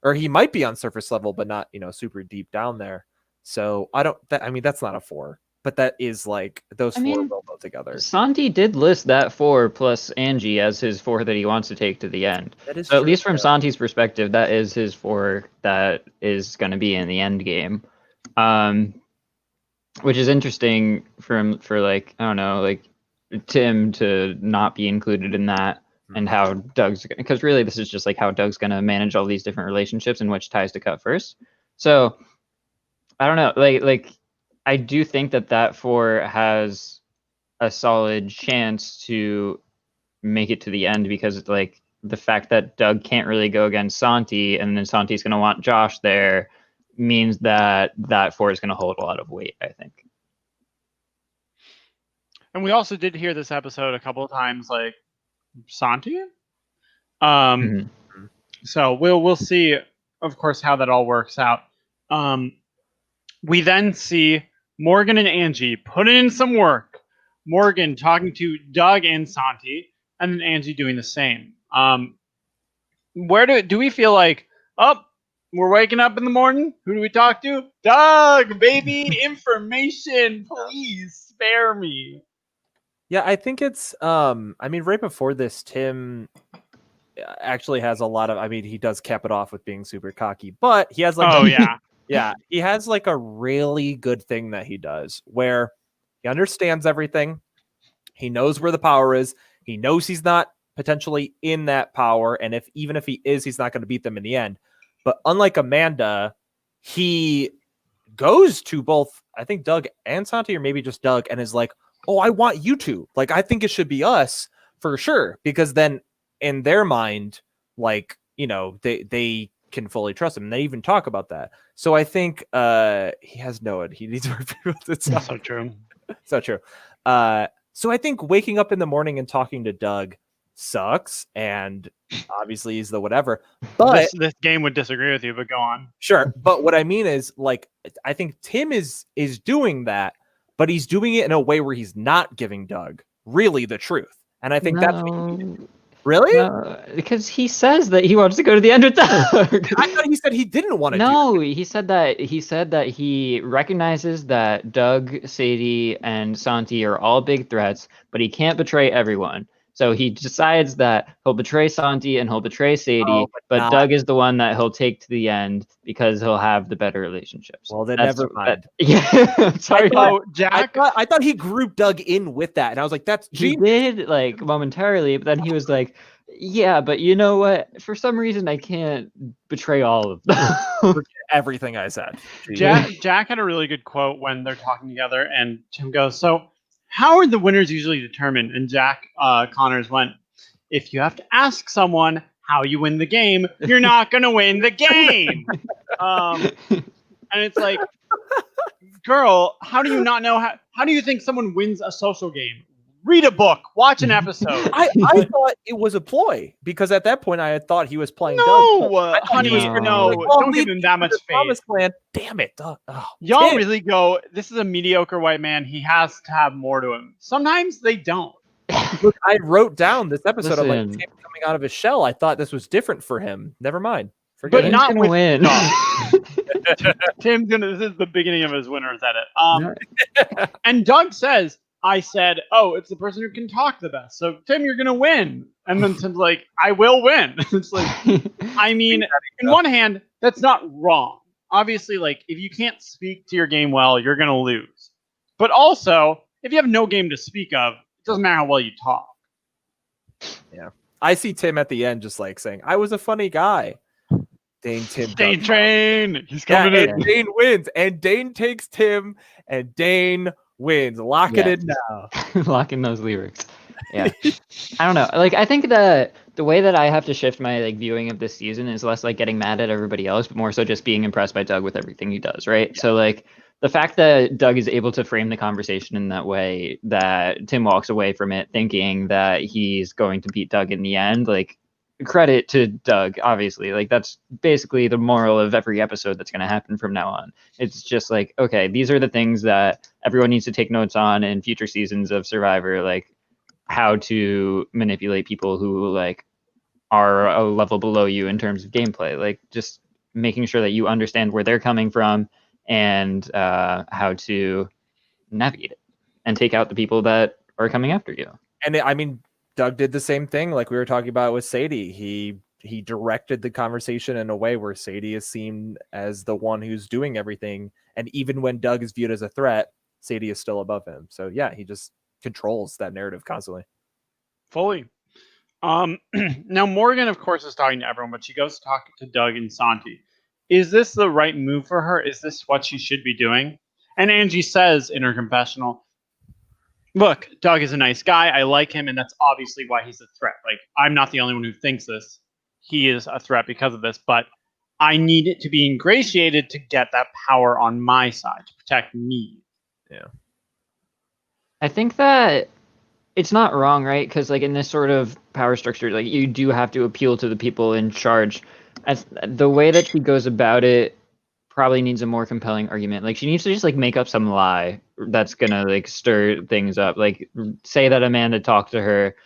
or he might be on surface level, but not, super deep down there. So that's not a 4. But that is like those 4 will go together. Santi did list that 4 plus Angie as his 4 that he wants to take to the end. That is so true, at least from Santi's perspective, that is his 4 that is going to be in the end game. Which is interesting for like, I don't know, like Tim to not be included in that, and how Doug's, because really this is just like how Doug's going to manage all these different relationships and which ties to cut first. So I don't know, like I do think that 4 has a solid chance to make it to the end, because like the fact that Doug can't really go against Santi, and then Santi's going to want Josh there, means that 4 is going to hold a lot of weight, I think. And we also did hear this episode a couple of times, like Santi. So we'll see, of course, how that all works out. We then see Morgan and Angie putting in some work. Morgan talking to Doug and Santi, and then Angie doing the same. Where do we feel like, we're waking up in the morning? Who do we talk to? Doug, baby, information, please spare me. Yeah, I think it's, right before this, Tim actually has a lot of, he does cap it off with being super cocky, but he has like, yeah, he has like a really good thing that he does where he understands everything. He knows where the power is. He knows he's not potentially in that power. And even if he is, he's not going to beat them in the end. But unlike Amanda, he goes to both, I think, Doug and Santi, or maybe just Doug, and is like, oh, I want you to. Like, I think it should be us for sure. Because then in their mind, like, they can fully trust him. And they even talk about that. So I think he has he needs to review it. That's so true. So true. So I think waking up in the morning and talking to Doug sucks, and obviously he's the whatever. But this game would disagree with you, but go on. Sure. But what I mean is, like, I think Tim is doing that, but he's doing it in a way where he's not giving Doug really the truth. And I think that's what you need. Really? No, because he says that he wants to go to the end with Doug. I thought he said he didn't want to. No, he said that he recognizes that Doug, Sadie, and Santi are all big threats, but he can't betray everyone. So he decides that he'll betray Santi and he'll betray Sadie, but Doug is the one that he'll take to the end because he'll have the better relationships. Well, then never mind. Yeah, sorry. Jack. I thought he grouped Doug in with that, and I was like, "That's genius." He did, like, momentarily, but then he was like, "Yeah, but you know what? For some reason, I can't betray all of them." Everything I said. Jack had a really good quote when they're talking together, and Tim goes, "So, how are the winners usually determined?" And Jack Connors went, "If you have to ask someone how you win the game, you're not going to win the game." And it's like, girl, how do you not know? How do you think someone wins a social game? Read a book, watch an episode. I thought it was a ploy, because at that point I had thought he was playing Doug. Honey, no. Don't give him that much faith. Plan. Damn it, Doug. Oh, y'all really go, this is a mediocre white man. He has to have more to him. Sometimes they don't. Look, I wrote down this episode. I'm like, Listen. Tim coming out of his shell. I thought this was different for him. Never mind. Forget But it. Tim's not gonna with win. Tim's gonna. This is the beginning of his winners edit. And Doug says, "I said, oh, it's the person who can talk the best. So Tim, you're gonna win." And then Tim's like, "I will win." It's like, I mean, in one hand, that's not wrong. Obviously, like if you can't speak to your game well, you're gonna lose. But also, if you have no game to speak of, it doesn't matter how well you talk. Yeah. I see Tim at the end just like saying, I was a funny guy. Dane Tim. Dane Train, he's Yeah, coming in. and Dane wins. And Dane takes Tim and Dane wins. Lock it in now. Locking those lyrics. Yeah. I don't know. Like I think the way that I have to shift my like viewing of this season is less like getting mad at everybody else, but more so just being impressed by Doug with everything he does, right? Yeah. So like the fact that Doug is able to frame the conversation in that way, that Tim walks away from it thinking that he's going to beat Doug in the end, like credit to Doug, obviously. Like that's basically the moral of every episode that's going to happen from now on. It's just like, okay, these are the things that everyone needs to take notes on in future seasons of Survivor, like how to manipulate people who like are a level below you in terms of gameplay, like just making sure that you understand where they're coming from and how to navigate it and take out the people that are coming after you. And I mean, Doug did the same thing, like we were talking about with Sadie. He directed the conversation in a way where Sadie is seen as the one who's doing everything, and even when Doug is viewed as a threat, Sadie is still above him. So yeah, he just controls that narrative constantly. Fully. Now Morgan, of course, is talking to everyone, but she goes to talk to Doug and Santi. Is this the right move for her? Is this what she should be doing? And Angie says in her confessional, look, Doug is a nice guy. I like him, and that's obviously why he's a threat. Like, I'm not the only one who thinks this. He is a threat because of this, but I need it to be ingratiated to get that power on my side, to protect me. Yeah. I think that it's not wrong, right? Because like in this sort of power structure, like you do have to appeal to the people in charge. As the way that she goes about it probably needs a more compelling argument. Like she needs to just like make up some lie that's gonna like stir things up. Like say that Amanda talked to her.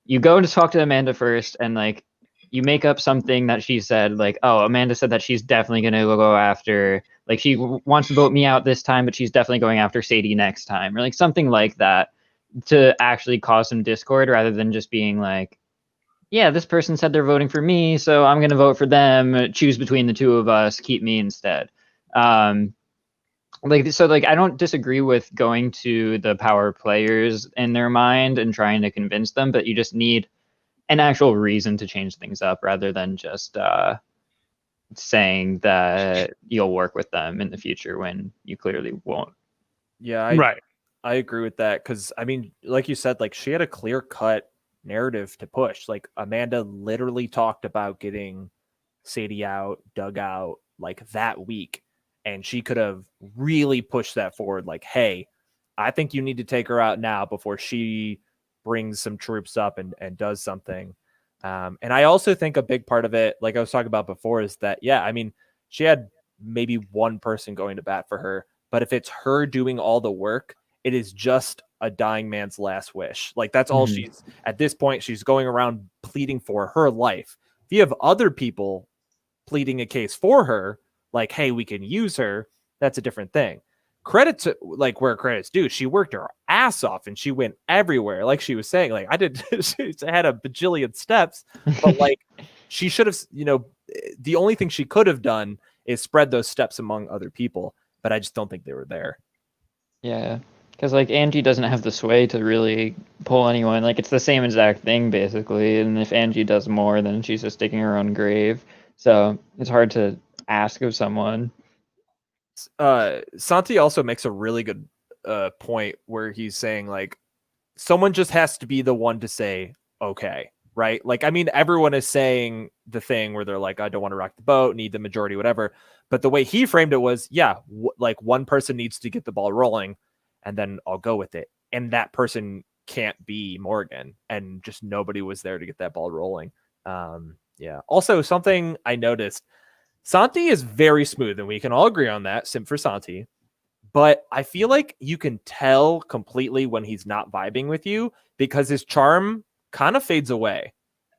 You go to talk to Amanda first, and like you make up something that she said. Like, oh, Amanda said that she's definitely gonna go after. Like she wants to vote me out this time, but she's definitely going after Sadie next time, or like something like that, to actually cause some discord rather than just being like, yeah, this person said they're voting for me, so I'm going to vote for them, choose between the two of us, keep me instead. Like I don't disagree with going to the power players in their mind and trying to convince them, but you just need an actual reason to change things up rather than just saying that you'll work with them in the future when you clearly won't. Yeah, I agree with that, because I mean, like you said, like she had a clear-cut narrative to push. Like Amanda literally talked about getting Sadie out, Doug out, like that week, and she could have really pushed that forward. Like, hey, I think you need to take her out now before she brings some troops up and does something. And I also think a big part of it, like I was talking about before, is that, yeah, I mean, she had maybe one person going to bat for her, but if it's her doing all the work, it is just a dying man's last wish. Like that's all she's, at this point, she's going around pleading for her life. If you have other people pleading a case for her, like, hey, we can use her, that's a different thing. Credit to like where credit's due. She worked her ass off and she went everywhere. Like she was saying, like I did, she had a bajillion steps, but like she should have, you know, the only thing she could have done is spread those steps among other people, but I just don't think they were there. Yeah. Because like Angie doesn't have the sway to really pull anyone. Like it's the same exact thing basically. And if Angie does more, then she's just digging her own grave. So it's hard to ask of someone. Santi also makes a really good point where he's saying like someone just has to be the one to say okay, right? Like I mean, everyone is saying the thing where they're like, I don't want to rock the boat, need the majority, whatever. But the way he framed it was, yeah, like one person needs to get the ball rolling, and then I'll go with it. And that person can't be Morgan, and just nobody was there to get that ball rolling. Yeah. Also, something I noticed, Santi is very smooth, and we can all agree on that. Sim for Santi. but I feel like you can tell completely when he's not vibing with you because his charm kind of fades away.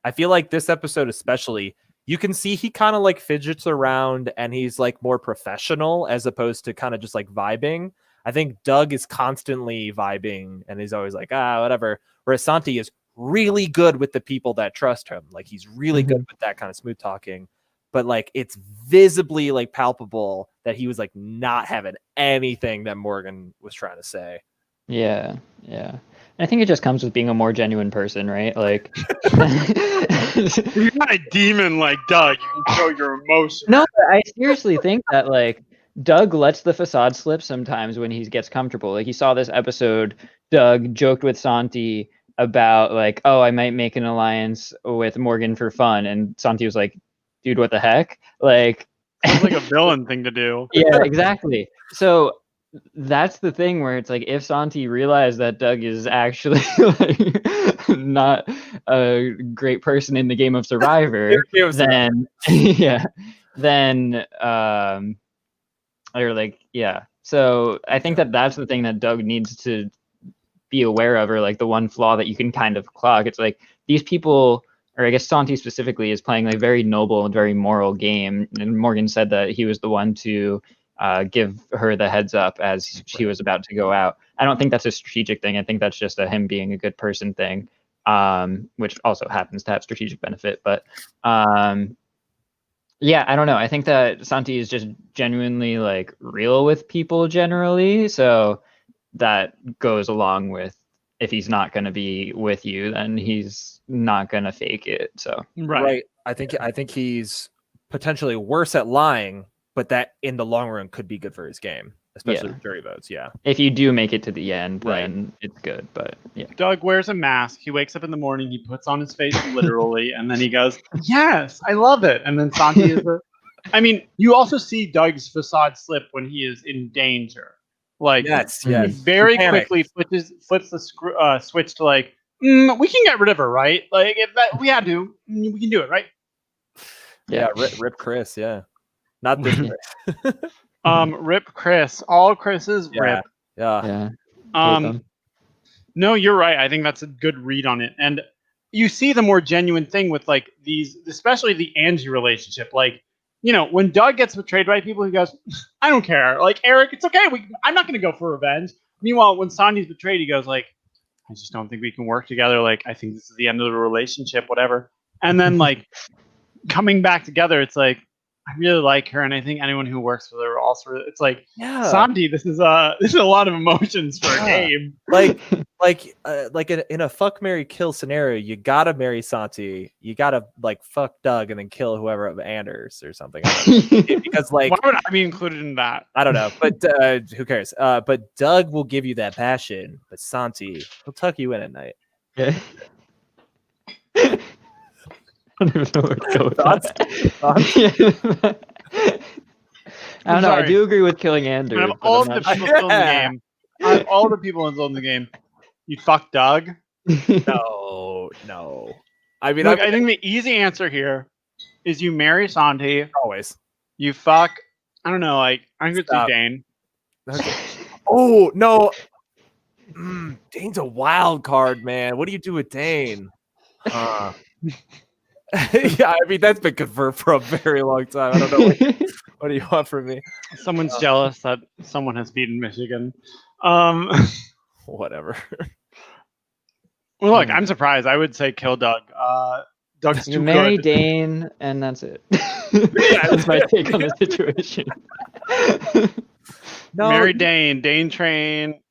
I feel like this episode especially, you can see he kind of like fidgets around and he's like more professional as opposed to kind of just like vibing. I think Doug is constantly vibing and he's always like, whatever. Whereas Santi is really good with the people that trust him. Like he's really good with that kind of smooth talking. But like it's visibly like palpable that he was like not having anything that Morgan was trying to say. Yeah. I think it just comes with being a more genuine person, right? Like, You're not a demon like Doug. You can show your emotions. no, but I seriously think that like Doug lets the facade slip sometimes when he gets comfortable. Like, you saw this episode, Doug joked with Santi about like, oh, I might make an alliance with Morgan for fun, and Santi was like, dude, what the heck? Like, Sounds like a villain thing to do. yeah, exactly. So that's the thing where it's like, if Santi realized that Doug is actually like not a great person in the game of Survivor, then or like, yeah. So I think that that's the thing that Doug needs to be aware of, or like the one flaw that you can kind of clock. It's like these people, or I guess Santi specifically, is playing like very noble and very moral game. And Morgan said that he was the one to give her the heads up as she was about to go out. I don't think that's a strategic thing. I think that's just a him being a good person thing, which also happens to have strategic benefit. But yeah, I don't know. I think that Santi is just genuinely like real with people generally. So that goes along with, if he's not going to be with you, then he's not going to fake it. So right. I think he's potentially worse at lying, but that in the long run could be good for his game, especially with jury votes. Yeah. If you do make it to the end, then it's good. But yeah. Doug wears a mask. He wakes up in the morning. He puts on his face literally, and then he goes, "Yes, I love it." And then Santi is I mean, you also see Doug's facade slip when he is in danger. Like, he very quickly flips the switch to like, we can get rid of her, right? Like, if that we had to, we can do it, right? Yeah, rip Chris. Yeah, not this Chris. Rip Chris. All Chris's rip. Yeah. No, you're right. I think that's a good read on it. And you see the more genuine thing with like these, especially the Angie relationship. Like, you know, when Doug gets betrayed by people, he goes, I don't care. Like, Eric, it's okay. I'm not going to go for revenge. Meanwhile, when Santi's betrayed, he goes like, I just don't think we can work together. Like, I think this is the end of the relationship, whatever. And then like coming back together, it's like, I really like her, and I think anyone who works with her also. It's like, Santi, this is a lot of emotions for a game. Like in a fuck, marry, kill scenario, you gotta marry Santi, you gotta like fuck Doug, and then kill whoever of Anders or something. Because like, why would I be included in that? I don't know, but who cares? But Doug will give you that passion, but Santi, he'll tuck you in at night. Yeah. I don't even know where to go with that. I don't know. I do agree with killing Anders. Out of all the people still in the game, out of all the people still in the game, you'd fuck Doug? No. I mean, look, I think the easy answer here is you marry Santi. Always. You fuck. I don't know. Like, I'm gonna see Dane. Oh no. Dane's a wild card, man. What do you do with Dane? Yeah, I mean, that's been confirmed for a very long time. I don't know. What do you want from me? Someone's jealous that someone has beaten Michigan. Whatever. Well, look, I'm surprised. I would say kill Doug. Doug's too marry good. Dane, and that's it. That's my take on the situation. Marry Dane. Dane train.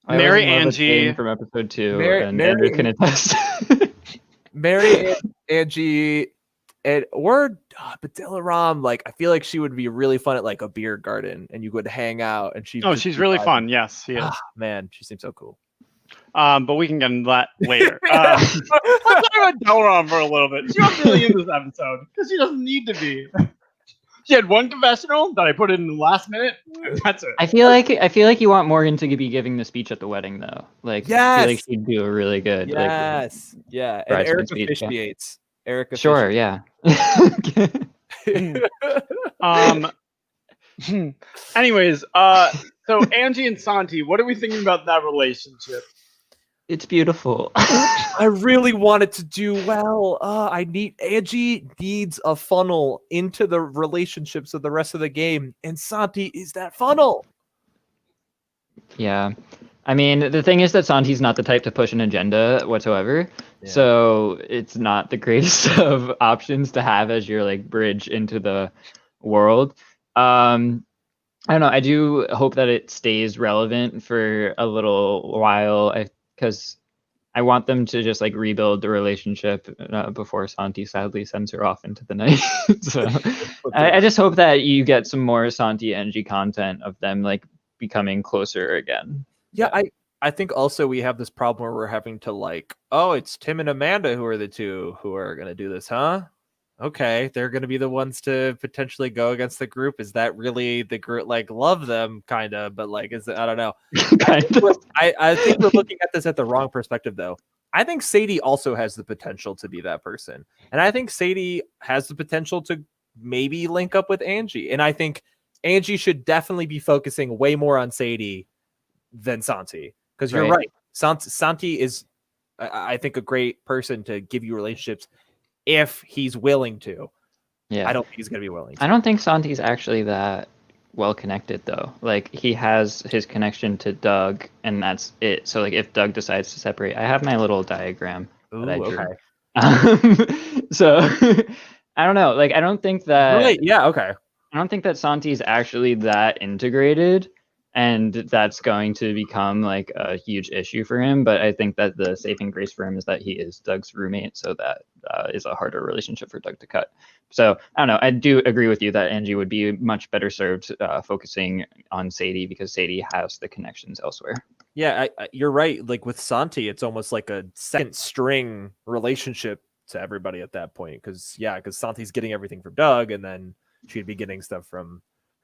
Marry Angie from episode 2, and Andrew can attest. Marry Angie, or Badilla Ram. Like, I feel like she would be really fun at like a beer garden, and you would hang out. And she's really fun. Yes, she is. Man, she seems so cool. But we can get into that later. Let's talk about Delaram for a little bit. She's not really in this episode because she doesn't need to be. She had one confessional that I put in the last minute. That's it. I feel like you want Morgan to be giving the speech at the wedding, though. Like, yes. I feel like she'd do a really good. Yes. Like, yeah. And Eric officiates. Sure. Yeah. Anyways, so Angie and Santi, what are we thinking about that relationship? It's beautiful. I really want it to do well. Angie needs a funnel into the relationships of the rest of the game, and Santi is that funnel. Yeah. I mean, the thing is that Santi's not the type to push an agenda whatsoever. Yeah. So it's not the greatest of options to have as your like bridge into the world. I don't know. I do hope that it stays relevant for a little while because I want them to just like rebuild the relationship before Santi sadly sends her off into the night. So I just hope that you get some more Santi Angie content of them like becoming closer again. Yeah, I think also we have this problem where we're having to like, oh, it's Tim and Amanda who are the two who are going to do this, huh? Okay, they're going to be the ones to potentially go against the group. Is that really the group? Like, love them, kind of, but like, is it? I don't know. I think we're looking at this at the wrong perspective, though. I think Sadie also has the potential to be that person, and I think Sadie has the potential to maybe link up with Angie, and I think Angie should definitely be focusing way more on Sadie than Santi, because you're right. Santi is, I think, a great person to give you relationships if he's willing to. Yeah, I don't think he's going to be willing to. I don't think Santi's actually that well connected though. Like he has his connection to Doug, and that's it. So like if Doug decides to separate, I have my little diagram that I drew. Okay. So I don't know. Like I don't think that. Right. Yeah. Okay. I don't think that Santi's actually that integrated, and that's going to become like a huge issue for him. But I think that the saving grace for him is that he is Doug's roommate, so that is a harder relationship for Doug to cut. So I don't know. I do agree with you that Angie would be much better served focusing on Sadie because Sadie has the connections elsewhere. Yeah, you're right. Like with Santi, it's almost like a second string relationship to everybody at that point. Because Santi's getting everything from Doug, and then she'd be getting stuff from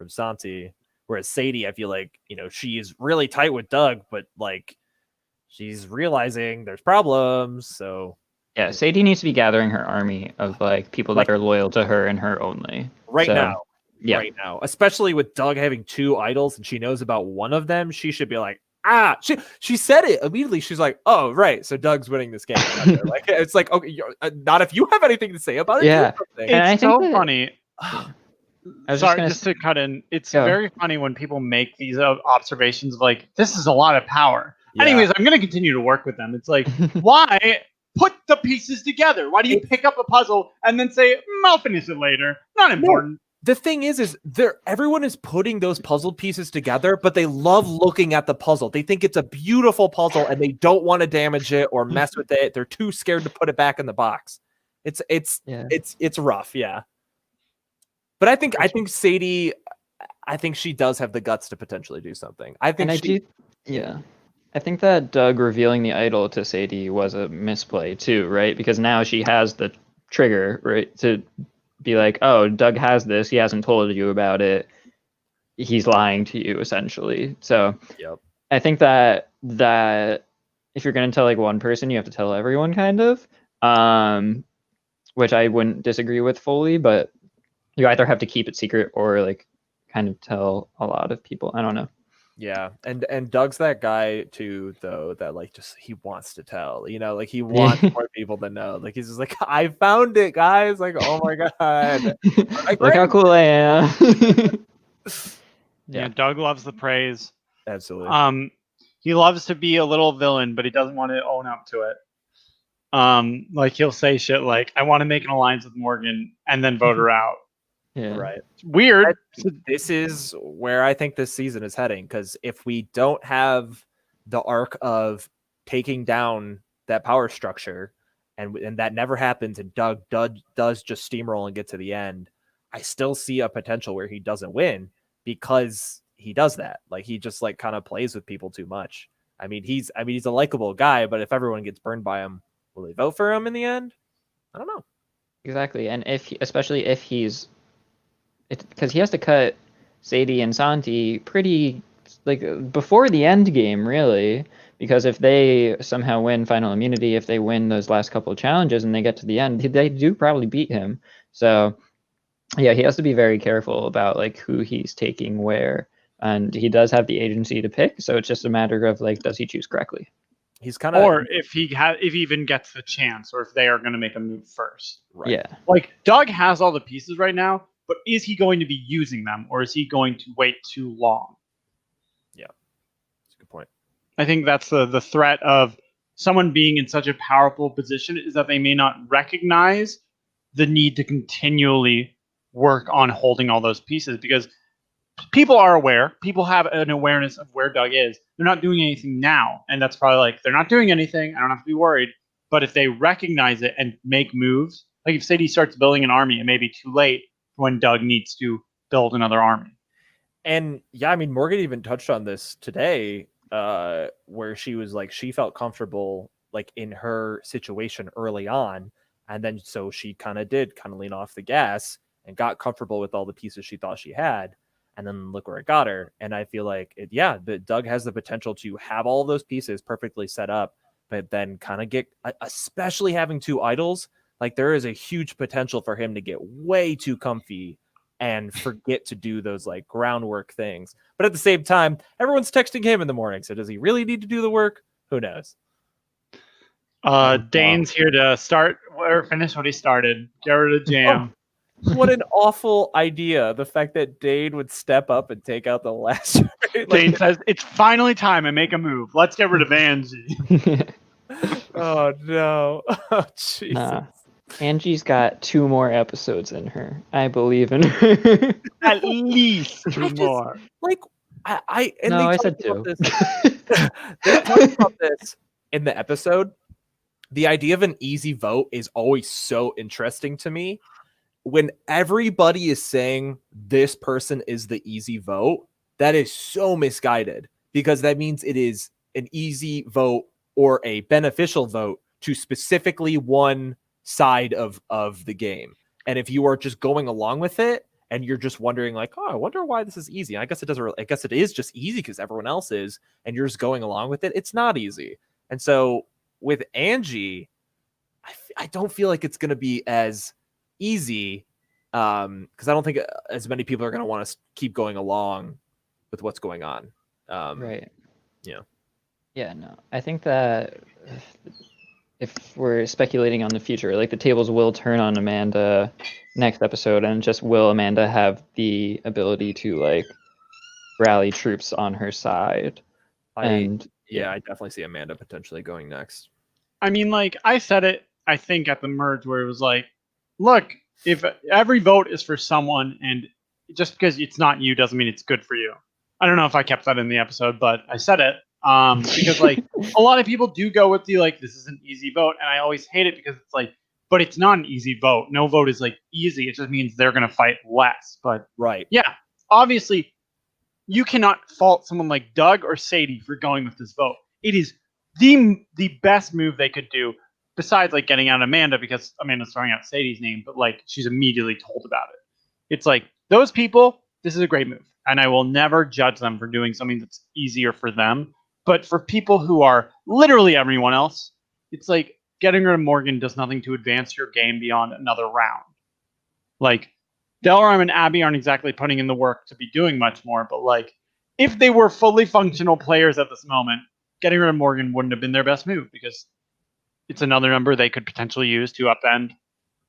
Santi. Whereas Sadie, I feel like, she's really tight with Doug, but like she's realizing there's problems. So yeah, Sadie needs to be gathering her army of like people that are loyal to her and her only now. Yeah, right now, especially with Doug having two idols and she knows about one of them, she should be like, she said it immediately. She's like, oh, right. So Doug's winning this game. Like, it's like, okay, not if you have anything to say about it. Yeah, it's so funny. Sorry, just to cut in. It's very funny when people make these observations of like, this is a lot of power. Yeah. Anyways, I'm going to continue to work with them. It's like, why put the pieces together? Why do you pick up a puzzle and then say, I'll finish it later? Not important. The thing is everyone is putting those puzzle pieces together, but they love looking at the puzzle. They think it's a beautiful puzzle and they don't want to damage it or mess with it. They're too scared to put it back in the box. It's rough, yeah. But I think Sadie, I think she does have the guts to potentially do something. I think I think that Doug revealing the idol to Sadie was a misplay too, right? Because now she has the trigger, right, to be like, oh, Doug has this. He hasn't told you about it. He's lying to you, essentially. So I think that if you're going to tell like one person, you have to tell everyone, kind of, which I wouldn't disagree with fully, but you either have to keep it secret or like kind of tell a lot of people. I don't know. Yeah, and Doug's that guy too, though, that like just he wants to tell, like he wants more people to know. Like he's just like, I found it, guys. Like, oh my god, like, look how cool I am. Yeah, Doug loves the praise. Absolutely. He loves to be a little villain, but he doesn't want to own up to it. Like he'll say shit like, I want to make an alliance with Morgan and then vote her out. Yeah. Right. It's weird. This is where I think this season is heading, because if we don't have the arc of taking down that power structure and that never happens and Doug does just steamroll and get to the end, I still see a potential where he doesn't win because he does that. Like he just like kind of plays with people too much. I mean, he's a likable guy, but if everyone gets burned by him, will they vote for him in the end? I don't know. Exactly. And especially if he's, because he has to cut Sadie and Santi pretty like before the end game, really, because if they somehow win final immunity, if they win those last couple of challenges and they get to the end, they do probably beat him. So Yeah, he has to be very careful about like who he's taking where, and he does have the agency to pick. So it's just a matter of like, does he choose correctly? He's kind of Or if he even gets the chance, or if they are going to make a move first. right. Yeah, Like Doug has all the pieces right now, but is he going to be using them, or is he going to wait too long? That's a good point. I think that's the threat of someone being in such a powerful position, is that they may not recognize the need to continually work on holding all those pieces, because people are aware. People have an awareness of where Doug is. They're not doing anything now, and that's probably like, they're not doing anything. I don't have to be worried. But if they recognize it and make moves, like if Sadie starts building an army, it may be too late when Doug needs to build another army. And yeah, I mean, Morgan even touched on this today, where she was like, she felt comfortable like in her situation early on. And then so she kind of lean off the gas and got comfortable with all the pieces she thought she had. And then look where it got her. And I feel like, Doug has the potential to have all of those pieces perfectly set up, but then kind of get, especially having two idols, like there is a huge potential for him to get way too comfy and forget to do those like groundwork things. But at the same time, everyone's texting him in the morning. So does he really need to do the work? Who knows? Dane's here to start or finish what he started. Get rid of Jam. What an awful idea. The fact that Dane would step up and take out the last. Dane says, it's finally time I make a move. Let's get rid of Angie. Oh, no. Oh, Jesus. nah. Angie's got 2 more episodes in her. I believe in her. At least 2 more. Like, I said talked 2. about this. They talked about this in the episode. The idea of an easy vote is always so interesting to me. When everybody is saying this person is the easy vote, that is so misguided, because that means it is an easy vote or a beneficial vote to specifically one side of the game. And if you are just going along with it and you're just wondering like, oh, I wonder why this is easy. I guess it doesn't really, I guess it is just easy because everyone else is, and you're just going along with it. It's not easy. And so with Angie, I don't feel like it's going to be as easy, because I don't think as many people are going to want to keep going along with what's going on. Right. Yeah. Yeah, no. I think that if we're speculating on the future, like the tables will turn on Amanda next episode, and just will Amanda have the ability to like rally troops on her side? I definitely see Amanda potentially going next. I mean, like, I said it, I think, at the merge, where it was like, look, if every vote is for someone, and just because it's not you doesn't mean it's good for you. I don't know if I kept that in the episode, but I said it. Because like a lot of people do go with the like, this is an easy vote, and I always hate it because it's like, but it's not an easy vote. No vote is like easy. It just means they're gonna fight less. But right, yeah, obviously you cannot fault someone like Doug or Sadie for going with this vote. It is the best move they could do, besides like getting out Amanda, because Amanda's throwing out Sadie's name, but like she's immediately told about it. It's like, those people, this is a great move, and I will never judge them for doing something that's easier for them. But for people who are literally everyone else, it's like getting rid of Morgan does nothing to advance your game beyond another round. Like, Delram and Abby aren't exactly putting in the work to be doing much more, but like, if they were fully functional players at this moment, getting rid of Morgan wouldn't have been their best move, because it's another number they could potentially use to upend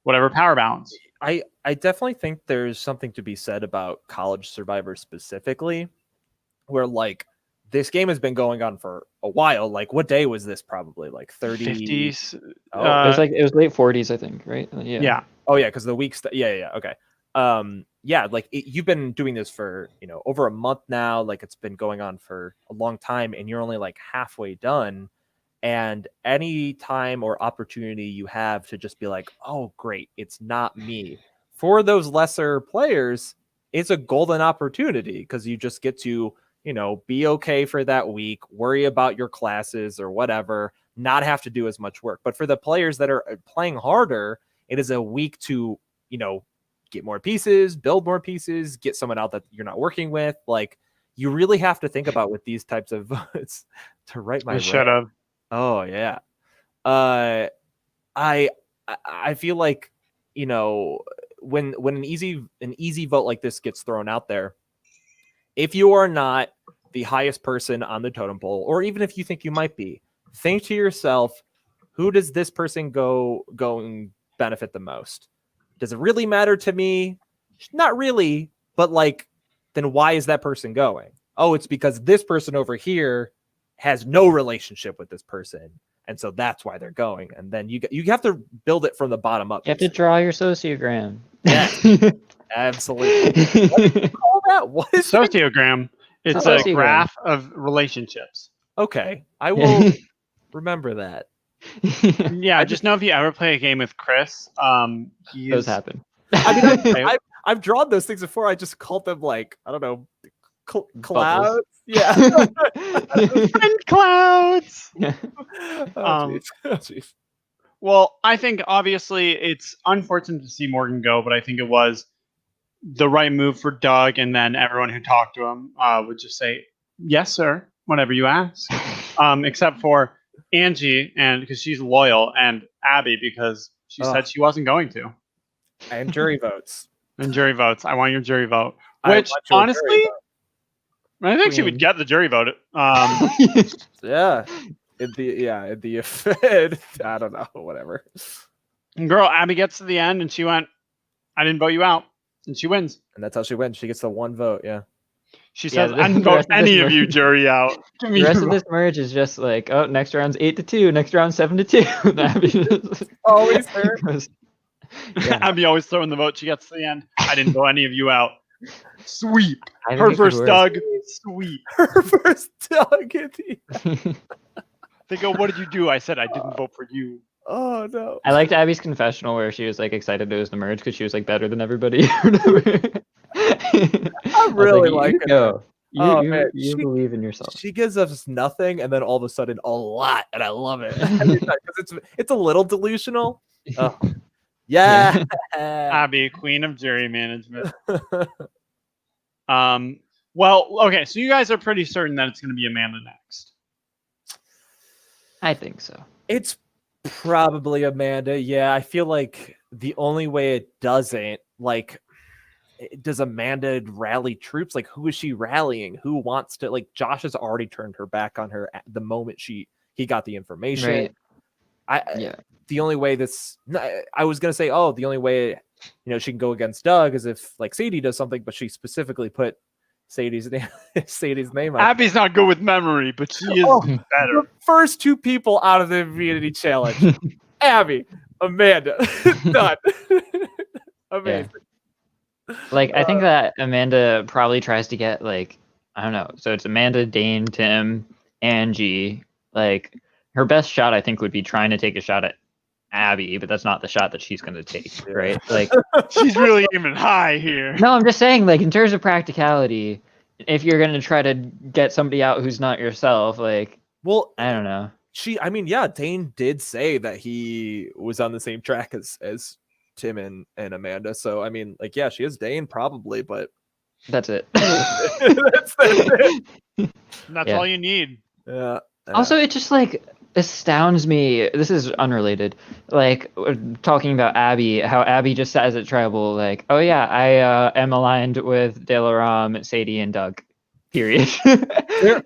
whatever power balance. I definitely think there's something to be said about College Survivor specifically, where like, this game has been going on for a while. Like, what day was this? Probably like 30 50s. It was late 40s, I think, right? Yeah. Oh yeah, because the weeks. Yeah. Okay. Like you've been doing this for over a month now. Like, it's been going on for a long time, and you're only like halfway done. And any time or opportunity you have to just be like, oh great, it's not me. For those lesser players, it's a golden opportunity, because you just get to be okay for that week, worry about your classes or whatever, not have to do as much work. But for the players that are playing harder, it is a week to, get more pieces, build more pieces, get someone out that you're not working with. Like, you really have to think about with these types of votes to write my Shut up. Oh yeah. I feel like, when an easy vote like this gets thrown out there, if you are not the highest person on the totem pole, or even if you think you might be, think to yourself, who does this person go and benefit the most? Does it really matter to me? Not really, but like, then why is that person going? Oh, it's because this person over here has no relationship with this person, and so that's why they're going. And then you have to build it from the bottom up. You have to draw your sociogram. Yeah, absolutely. What do you call that? What is that? Sociogram. It's Sociogram. a graph of relationships. Okay, I will remember that. Yeah, I just know if you ever play a game with Chris, Those happen. I mean, I've drawn those things before. I just called them like, I don't know, clouds. Yeah. and clouds. Oh, geez. Oh, geez. Well, I think obviously it's unfortunate to see Morgan go, but I think it was the right move for Doug, and then everyone who talked to him would just say, yes, sir, whenever you ask. Except for Angie, and because she's loyal, and Abby, because she said she wasn't going to. And jury votes. And jury votes. I want your jury vote. I Which, want your honestly, jury vote. I think she would get the jury vote. Yeah. In the I don't know, whatever. Girl, Abby gets to the end, and she went, I didn't vote you out. And she wins. And that's how she wins. She gets the one vote, yeah. She says, I didn't vote any of you, jury out. The rest of this merge is just like, oh, next round's 8-2, next round's 7-2. Always there. Yeah. Abby always throwing the vote. She gets to the end. I didn't vote any of you out. Sweep. I think Her it could first work. Doug. Sweep. Her first Doug. They go, what did you do? I said, I didn't vote for you. Oh, no. I liked Abby's confessional where she was like excited it was the merge because she was like better than everybody. I really like you her. go. Man, You believe in yourself. She gives us nothing, and then all of a sudden a lot, and I love it. Because it's a little delusional. Oh. Yeah. Abby, queen of jury management. Well, okay, so you guys are pretty certain that it's going to be Amanda next. I think so. It's probably Amanda. Yeah, I feel like the only way it doesn't, like, does Amanda rally troops? Like, who is she rallying? Who wants to, like, Josh has already turned her back on her at the moment he got the information. Right. The only way I was going to say, the only way, she can go against Doug is if, like, Sadie does something, but she specifically put Sadie's name on. Abby's not good with memory, but she is better. The first two people out of the immunity challenge. Abby, Amanda, done. Amazing. Yeah. Like, I think that Amanda probably tries to get, like, I don't know. So it's Amanda, Dane, Tim, Angie. Like, her best shot, I think, would be trying to take a shot at Abby, but that's not the shot that she's going to take, right? Like, she's really aiming high here. No, I'm just saying, like, in terms of practicality, if you're going to try to get somebody out who's not yourself, like, well, I don't know. Dane did say that he was on the same track as Tim and Amanda. So, I mean, like, yeah, she is Dane probably, but that's it. that's it. That's all you need. Yeah. Also, it just, like, astounds me. This is unrelated. Like, talking about Abby, how Abby just says at Tribal, like, oh yeah, I am aligned with Delaram, Sadie, and Doug. Period.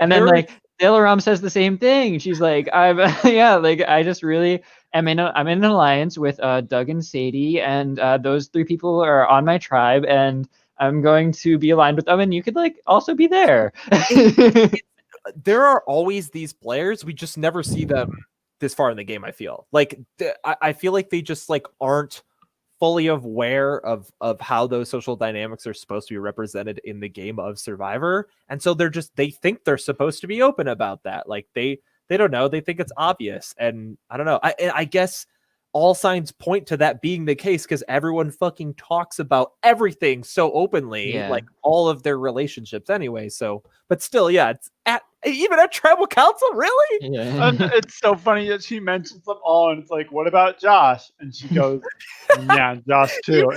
And then like Delaram says the same thing. She's like, I'm I just really I'm in an alliance with Doug and Sadie, and those three people are on my tribe, and I'm going to be aligned with them, and you could like also be there. There are always these players. We just never see them this far in the game. I feel like I feel like they just like aren't fully aware of how those social dynamics are supposed to be represented in the game of Survivor, and so they think they're supposed to be open about that. Like they don't know. They think it's obvious, and I don't know. I guess all signs point to that being the case because everyone fucking talks about everything so openly, like all of their relationships anyway. So, but still, yeah, it's even at tribal council, really? Yeah. It's so funny that she mentions them all, and it's like, what about Josh? And she goes, yeah, Josh too.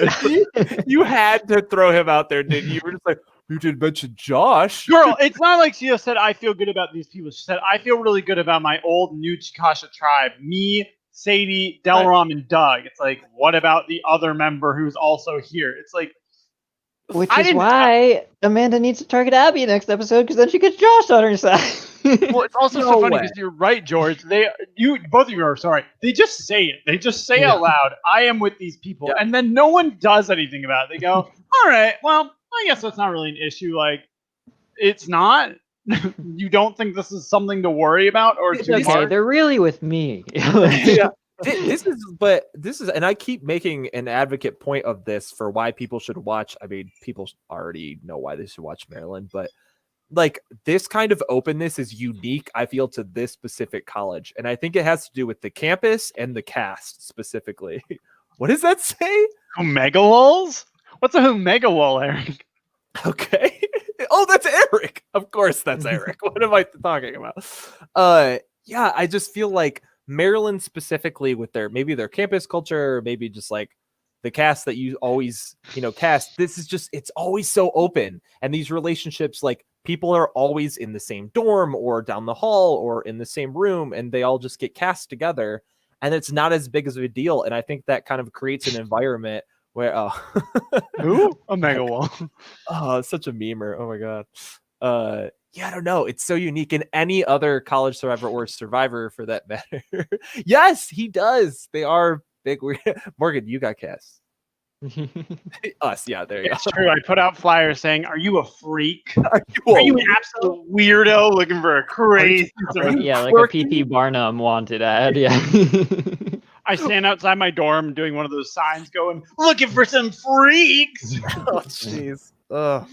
You had to throw him out there, didn't you? You were just like, you did mention Josh. Girl, it's not like she just said, I feel good about these people. She said, I feel really good about my old new Chikasha tribe. Me, Sadie, Delram, and Doug. It's like, what about the other member who's also here? It's like, Which I is didn't- why Amanda needs to target Abby next episode, because then she gets Josh on her side. well, it's also No so funny way. because you're right, George. Both of you are sorry. They just say it. They just say out loud, "I am with these people," Yeah. and then no one does anything about it. They go, "All right, well, I guess that's not really an issue. Like, it's not." You don't think this is something to worry about or It's too okay, hard? they're really with me. Yeah. This is, and I keep making an advocate point of this for why people should watch. I mean, people already know why they should watch Maryland, but like this kind of openness is unique, I feel, to this specific college, and I think it has to do with the campus and the cast specifically. What does that say? Humegalols? What's a humegalol, Eric? Okay. Oh, that's Eric. Of course, that's Eric. What am I talking about? Yeah, I just feel like Maryland specifically with their campus culture, or maybe just like the cast that you always, cast. This is just, it's always so open. And these relationships, like people are always in the same dorm or down the hall or in the same room, and they all just get cast together. And it's not as big as a deal. And I think that kind of creates an environment where, Who? A megalol. oh, it's such a memer. Oh my god. Yeah, I don't know. It's so unique in any other college survivor or survivor for that matter. Yes, he does. They are big. Morgan, you got cast. Us, yeah, there you It's true. I put out flyers saying, "Are you a freak? go. Are you an absolute weirdo looking for a crazy?" Yeah, like Quirky. a PP Barnum wanted ad. Yeah. I stand outside my dorm doing one of those signs, going, "Looking for some freaks." Oh, jeez. Ugh.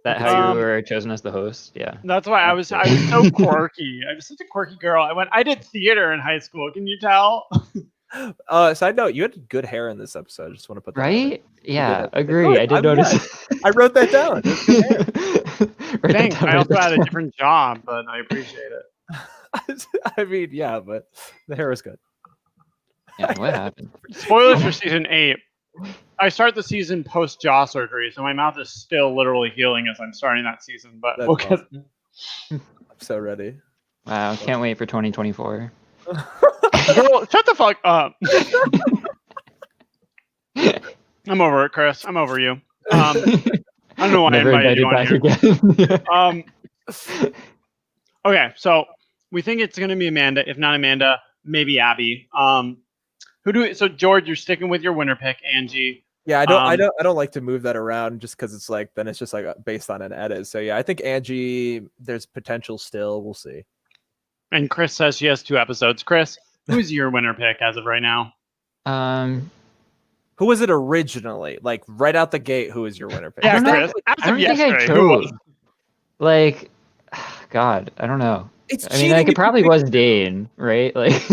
That how you were chosen as the host? Yeah. That's why I was so quirky. I was such a quirky girl. I did theater in high school. Can you tell? Side note, you had good hair in this episode. I just want to put that out Right? Yeah, did. agree. I did notice. there. I wrote that down. It's good hair. Write that Thanks. down, I write also that had a down. different job, but I appreciate it. I mean, yeah, but the hair is good. Yeah, what happened? Spoilers for season 8. I start the season post jaw surgery, so my mouth is still literally healing as I'm starting that season. But That's we'll get awesome. I'm so ready. Wow, can't wait for 2024. Girl, shut the fuck up. I'm over it, Chris. I'm over you. I don't know why Never I invited you on invited here. back again. Okay, so we think it's gonna be Amanda. If not Amanda, maybe Abby. So George, you're sticking with your winner pick, Angie. Yeah, I don't like to move that around just because it's like then it's just like based on an edit. So yeah, I think Angie, there's potential still. We'll see. And Chris says she has 2 episodes. Chris, who's your winner pick as of right now? Who was it originally? Like right out the gate, who is your winner pick? Yeah, don't know. Chris. As I of don't think I yesterday, who was chose. Like, God, I don't know. It's I mean, like it probably was Dane, right? Like,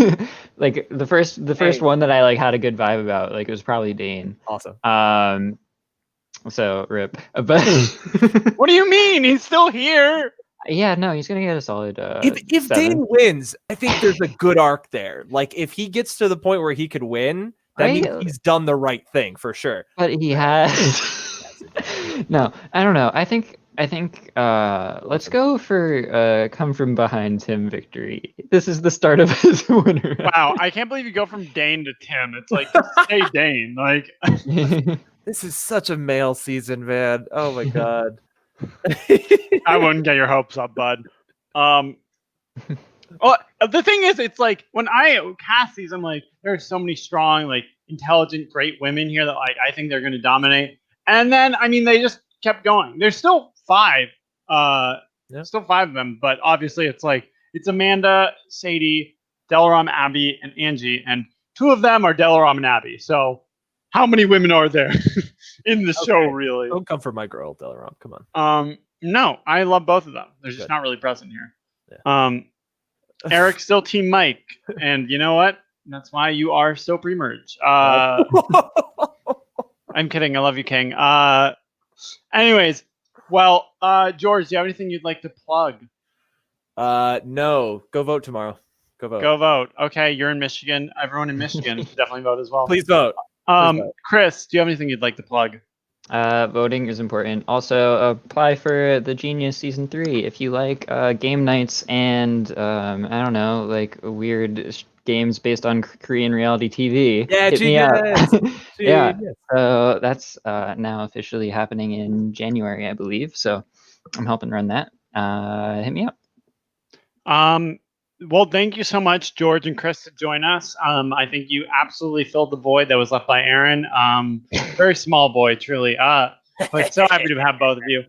like the first one that I like had a good vibe about. Like it was probably Dane. Awesome. So rip. But What do you mean? He's still here. yeah, no, he's gonna get a solid. If 7. Dane wins, I think there's a good arc there. Like if he gets to the point where he could win, that Right? means he's done the right thing for sure. But he has. No, I don't know. I think let's go for come from behind Tim victory. This is the start of his winner. Wow, I can't believe you go from Dane to Tim. It's like, just say Dane. Like, This is such a male season, man. Oh my god. I wouldn't get your hopes up, bud. Well, the thing is, it's like when I cast these, I'm like, there are so many strong, like, intelligent, great women here that, like, I think they're going to dominate. And then, I mean, they just kept going. There's still 5, still 5 of them, but obviously, it's like it's Amanda, Sadie, Delaram, Abby, and Angie, and 2 of them are Delaram and Abby. So, how many women are there in the show, really? Don't come for my girl, Delaram. Come on. No, I love both of them. They're just Good. not really present here. Yeah. Eric's still Team Mike, and you know what? That's why you are so pre-merge. I'm kidding. I love you, King. Anyways, well, George, do you have anything you'd like to plug? No. Go vote tomorrow. Go vote. Go vote. Okay, you're in Michigan. Everyone in Michigan should definitely vote as well. Please vote. Chris, do you have anything you'd like to plug? Voting is important. Also, apply for the Genius Season 3 if you like game nights and I don't know, like weird games based on Korean reality TV. Yeah, hit me up. Yeah, Genius. so that's now officially happening in January, I believe. So I'm helping run that. Hit me up. Well, thank you so much, George and Chris, to join us. I think you absolutely filled the void that was left by Aaron. Very small void, truly. But so happy to have both of you.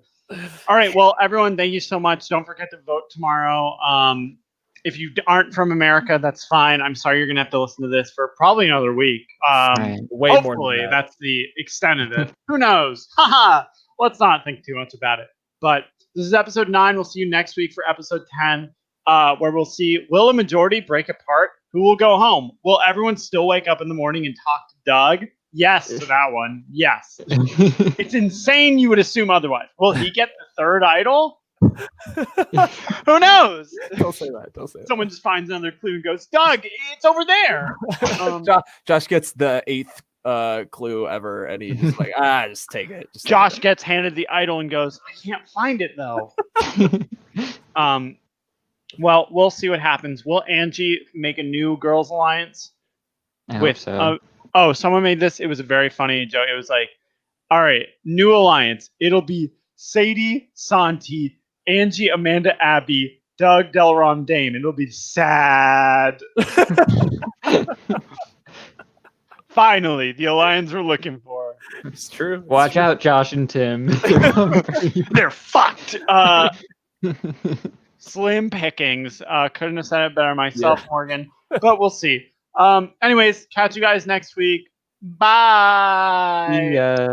All right, well, everyone, thank you so much. Don't forget to vote tomorrow. If you aren't from America, that's fine. I'm sorry you're gonna have to listen to this for probably another week. Right. Way more Hopefully, than that. that's the extent of it. Who knows? Haha. Let's not think too much about it. But this is episode 9. We'll see you next week for episode 10. Where we'll see, will a majority break apart? Who will go home? Will everyone still wake up in the morning and talk to Doug? Yes to that one. Yes. It's insane you would assume otherwise. Will he get the third idol? Who knows? Don't say that. Don't say that. Someone just finds another clue and goes, Doug, it's over there. Josh gets the 8th clue ever, and he's just like, just take it. Just Josh gets handed the idol and goes, I can't find it though. Well, we'll see what happens. Will Angie make a new girls' alliance? I hope so. Someone made this. It was a very funny joke. It was like, all right, new alliance. It'll be Sadie, Santi, Angie, Amanda, Abby, Doug, Delron, Dane. It'll be sad. Finally, the alliance we're looking for. It's true. Watch out, Josh and Tim. They're fucked. Slim pickings. Couldn't have said it better myself, Morgan. But we'll see. Anyways, catch you guys next week. Bye. Yeah.